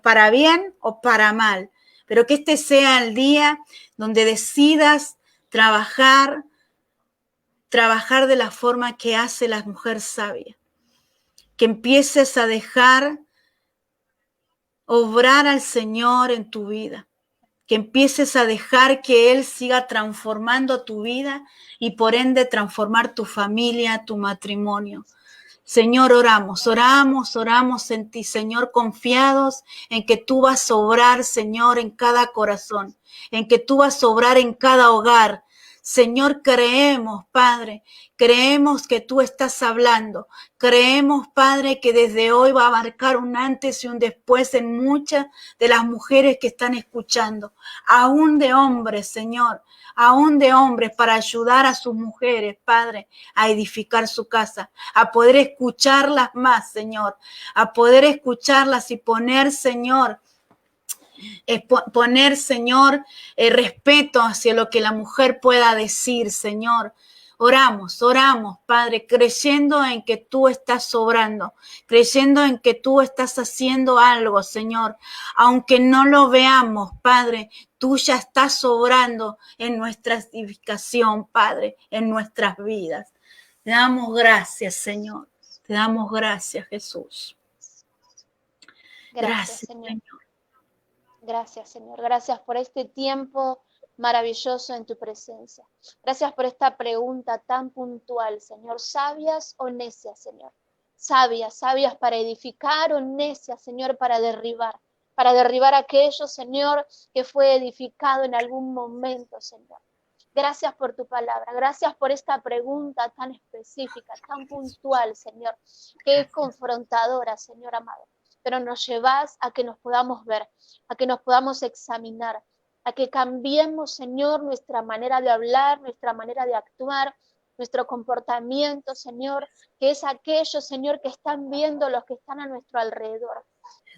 para bien o para mal, pero que este sea el día donde decidas trabajar de la forma que hace la mujer sabia. Que empieces a dejar obrar al Señor en tu vida. Que empieces a dejar que Él siga transformando tu vida y por ende transformar tu familia, tu matrimonio. Señor, oramos en ti, Señor, confiados en que tú vas a obrar, Señor, en cada corazón, en que tú vas a obrar en cada hogar. Señor, creemos, Padre, creemos que tú estás hablando. Creemos, Padre, que desde hoy va a marcar un antes y un después en muchas de las mujeres que están escuchando, aún de hombres, Señor, aún de hombres, para ayudar a sus mujeres, Padre, a edificar su casa, a poder escucharlas más, Señor, a poder escucharlas y poner, Señor, respeto hacia lo que la mujer pueda decir, Señor. Oramos, Padre, creyendo en que tú estás obrando, creyendo en que tú estás haciendo algo, Señor. Aunque no lo veamos, Padre, tú ya estás obrando en nuestra edificación, Padre, en nuestras vidas. Te damos gracias, Señor. Te damos gracias, Jesús. Gracias, Señor. Gracias, Señor. Gracias por este tiempo maravilloso en tu presencia. Gracias por esta pregunta tan puntual, Señor. ¿Sabias o necias, Señor? Sabias para edificar o necias, Señor, para derribar aquello, Señor, que fue edificado en algún momento, Señor. Gracias por tu palabra, gracias por esta pregunta tan específica, tan puntual, Señor, que es confrontadora, Señor amado. Pero nos llevas a que nos podamos ver, a que nos podamos examinar, a que cambiemos, Señor, nuestra manera de hablar, nuestra manera de actuar, nuestro comportamiento, Señor, que es aquello, Señor, que están viendo los que están a nuestro alrededor.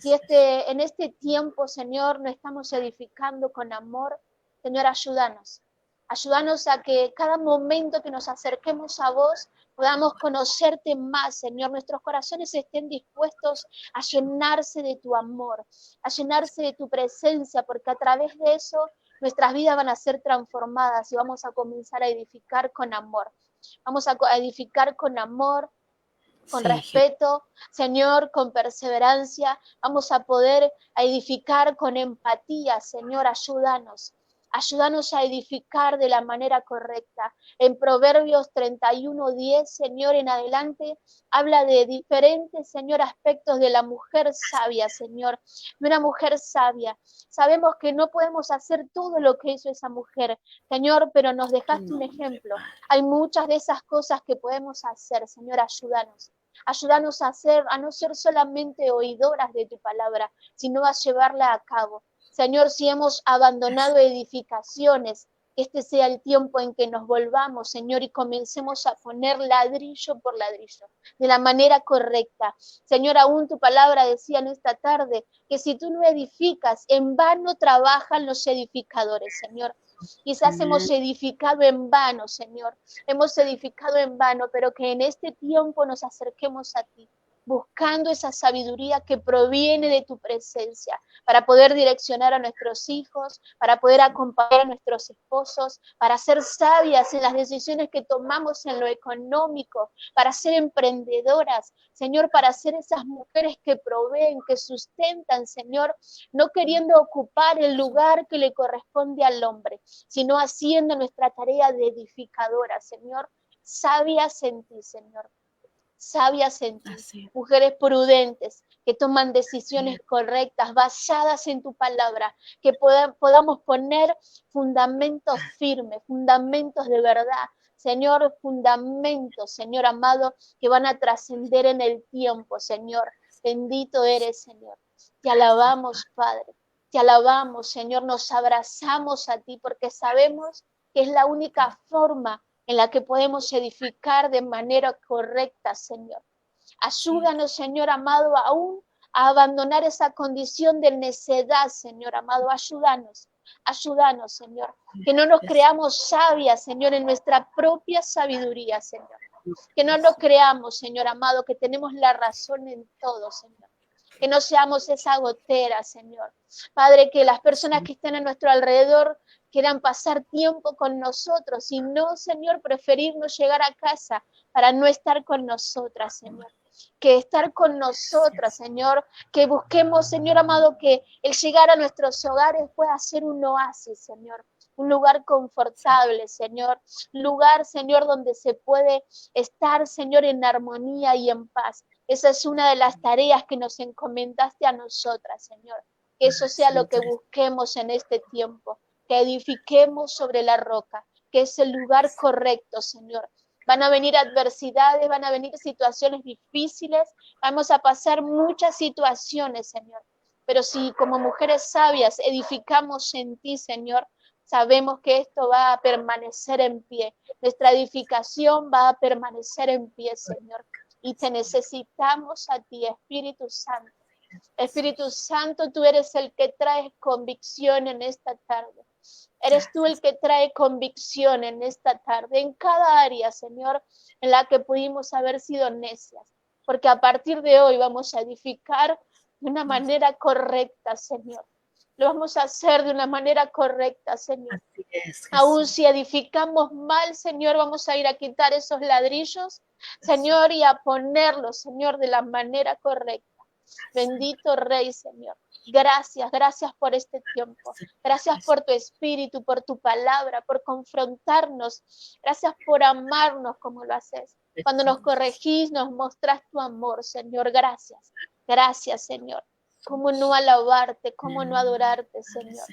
Si en este tiempo, Señor, no estamos edificando con amor, Señor, ayúdanos. Ayúdanos a que cada momento que nos acerquemos a vos podamos conocerte más, Señor. Nuestros corazones estén dispuestos a llenarse de tu amor, a llenarse de tu presencia, porque a través de eso nuestras vidas van a ser transformadas y vamos a comenzar a edificar con amor. Vamos a edificar con amor, con Sí, respeto, Señor, con perseverancia. Vamos a poder edificar con empatía, Señor, ayúdanos. Ayúdanos a edificar de la manera correcta. En Proverbios 31:10, Señor, en adelante, habla de diferentes, Señor, aspectos de la mujer sabia, Señor. De una mujer sabia. Sabemos que no podemos hacer todo lo que hizo esa mujer, Señor, pero nos tu dejaste un nombre, ejemplo. Padre. Hay muchas de esas cosas que podemos hacer, Señor, ayúdanos. Ayúdanos a no ser solamente oidoras de tu palabra, sino a llevarla a cabo. Señor, si hemos abandonado edificaciones, que este sea el tiempo en que nos volvamos, Señor, y comencemos a poner ladrillo por ladrillo, de la manera correcta. Señor, aún tu palabra decía en esta tarde que si tú no edificas, en vano trabajan los edificadores, Señor. Quizás hemos Amén. edificado en vano, Señor. Hemos edificado en vano, pero que en este tiempo nos acerquemos a ti, buscando esa sabiduría que proviene de tu presencia, para poder direccionar a nuestros hijos, para poder acompañar a nuestros esposos, para ser sabias en las decisiones que tomamos en lo económico, para ser emprendedoras, Señor, para ser esas mujeres que proveen, que sustentan, Señor, no queriendo ocupar el lugar que le corresponde al hombre, sino haciendo nuestra tarea de edificadora, Señor, sabias en ti, Señor, sabias en ti, Así mujeres prudentes, que toman decisiones es. correctas, basadas en tu palabra, que podamos poner fundamentos firmes, fundamentos de verdad, Señor, fundamentos, Señor amado, que van a trascender en el tiempo, Señor. Bendito eres, Señor. Te Gracias, alabamos, Padre. Padre. Te alabamos, Señor. Nos abrazamos a ti porque sabemos que es la única forma en la que podemos edificar de manera correcta, Señor. Sí, Ayúdanos, Señor amado, aún a abandonar esa condición de necedad, Señor amado. Ayúdanos, ayúdanos, Señor. Que no nos Jesús. creamos sabias, Señor, en nuestra propia sabiduría, Señor. Que no nos Jesús. creamos, Señor amado, que tenemos la razón en todo, Señor. Que no seamos esa gotera, Señor. Padre, que las personas Sí, que estén a nuestro alrededor quieran pasar tiempo con nosotros y no, Señor, preferirnos llegar a casa para no estar con nosotras, Señor. Que estar con nosotras, gracias. Señor, que busquemos, Señor amado, que el llegar a nuestros hogares pueda ser un oasis, Señor, un lugar Sí, confortable, Señor, lugar, Señor, donde se puede estar, Señor, en armonía y en paz. Esa es una de las tareas que nos encomendaste a nosotras, Señor. Que eso sea lo que Santo eres. busquemos en este tiempo, que edifiquemos sobre la roca, que es el lugar correcto, Señor. Van a venir adversidades, van a venir situaciones difíciles, vamos a pasar muchas situaciones, Señor. Pero si como mujeres sabias edificamos en ti, Señor, sabemos que esto va a permanecer en pie. Nuestra edificación va a permanecer en pie, Señor. Y te necesitamos a ti, Espíritu Santo. Espíritu Jesús. Santo, tú eres el que trae convicción en esta tarde. Eres tú el Gracias. que trae convicción en esta tarde, en cada área, Señor, en la que pudimos haber sido necias. Porque a partir de hoy vamos a edificar de una manera correcta, Señor. Lo vamos a hacer de una manera correcta, Señor. Así es, Aún Jesús. si edificamos mal, Señor, vamos a ir a quitar esos ladrillos, Jesús. Señor, y a ponerlos, Señor, de la manera correcta. Santo Bendito Rey, Señor. Gracias, gracias por este tiempo. Gracias eres. por tu espíritu, por tu palabra, por confrontarnos. Gracias por amarnos como lo haces. Cuando nos Jesús. corregís, nos mostrás tu amor, Señor. Gracias. Gracias, Señor. ¿Cómo no alabarte? ¿Cómo no adorarte, Señor?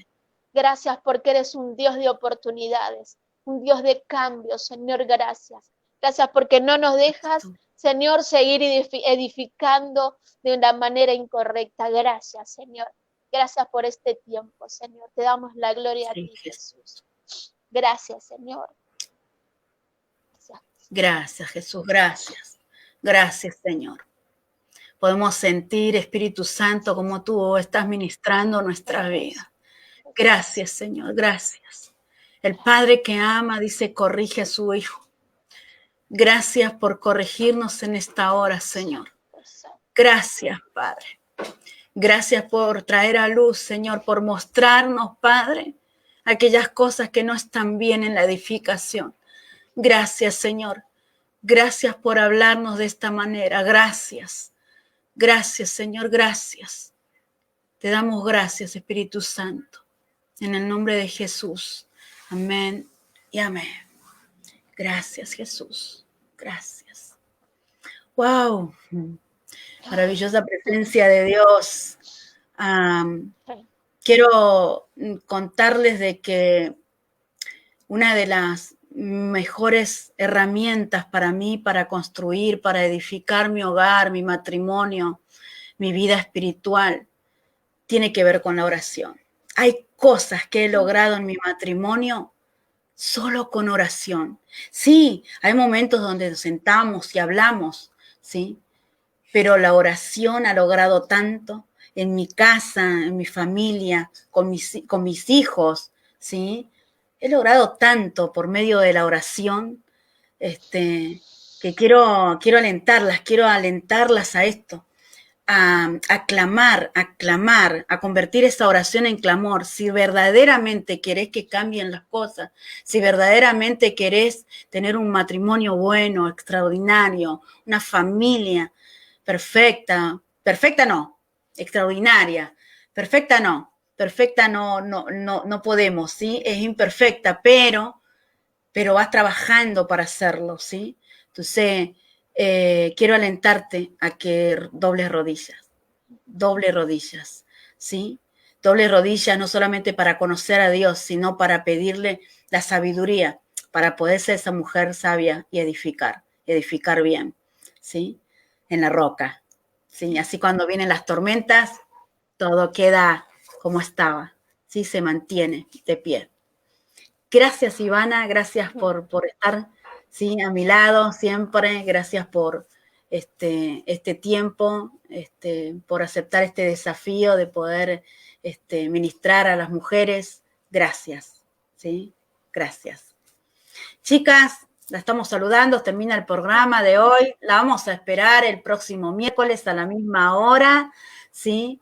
Gracias porque eres un Dios de oportunidades, un Dios de cambios, Señor, gracias. Gracias porque no nos dejas, Señor, seguir edificando de una manera incorrecta. Gracias, Señor. Gracias por este tiempo, Señor. Te damos la gloria a Sí, ti, Jesús. Jesús. Gracias, Señor. Gracias, Jesús, gracias. Gracias, Señor. Podemos sentir, Espíritu Santo, como tú estás ministrando nuestra vida. Gracias, Señor, gracias. El Padre que ama, dice, corrige a su Hijo. Gracias por corregirnos en esta hora, Señor. Gracias, Padre. Gracias por traer a luz, Señor, por mostrarnos, Padre, aquellas cosas que no están bien en la edificación. Gracias, Señor. Gracias por hablarnos de esta manera. Gracias. Gracias, Señor. Gracias. Te damos gracias, Espíritu Santo. En el nombre de Jesús. Amén y amén. Gracias, Jesús. Gracias. ¡Wow! Maravillosa presencia de Dios. Quiero contarles de que una de las mejores herramientas para mí, para construir, para edificar mi hogar, mi matrimonio, mi vida espiritual, tiene que ver con la oración. Hay cosas que he logrado en mi matrimonio solo con oración. Sí, hay momentos donde nos sentamos y hablamos, ¿sí? Pero la oración ha logrado tanto en mi casa, en mi familia, con mis hijos, ¿sí? He logrado tanto por medio de la oración, que quiero alentarlas a esto, a clamar, a convertir esa oración en clamor. Si verdaderamente querés que cambien las cosas, si verdaderamente querés tener un matrimonio bueno, extraordinario, una familia perfecta no, extraordinaria, perfecta no podemos, ¿sí? Es imperfecta, pero vas trabajando para hacerlo, ¿sí? Entonces, quiero alentarte a que dobles rodillas, ¿sí? Dobles rodillas no solamente para conocer a Dios, sino para pedirle la sabiduría, para poder ser esa mujer sabia y edificar bien, ¿sí? En la roca, ¿sí? Así cuando vienen las tormentas, todo queda como estaba, ¿sí? Se mantiene de pie. Gracias, Ivana, gracias por estar, ¿sí? A mi lado siempre, gracias por este tiempo, por aceptar este desafío de poder ministrar a las mujeres. Gracias, ¿sí? Gracias. Chicas, la estamos saludando, termina el programa de hoy, la vamos a esperar el próximo miércoles a la misma hora, ¿sí?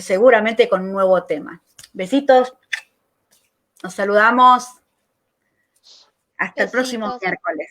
Seguramente con un nuevo tema. Besitos, nos saludamos, hasta el próximo miércoles.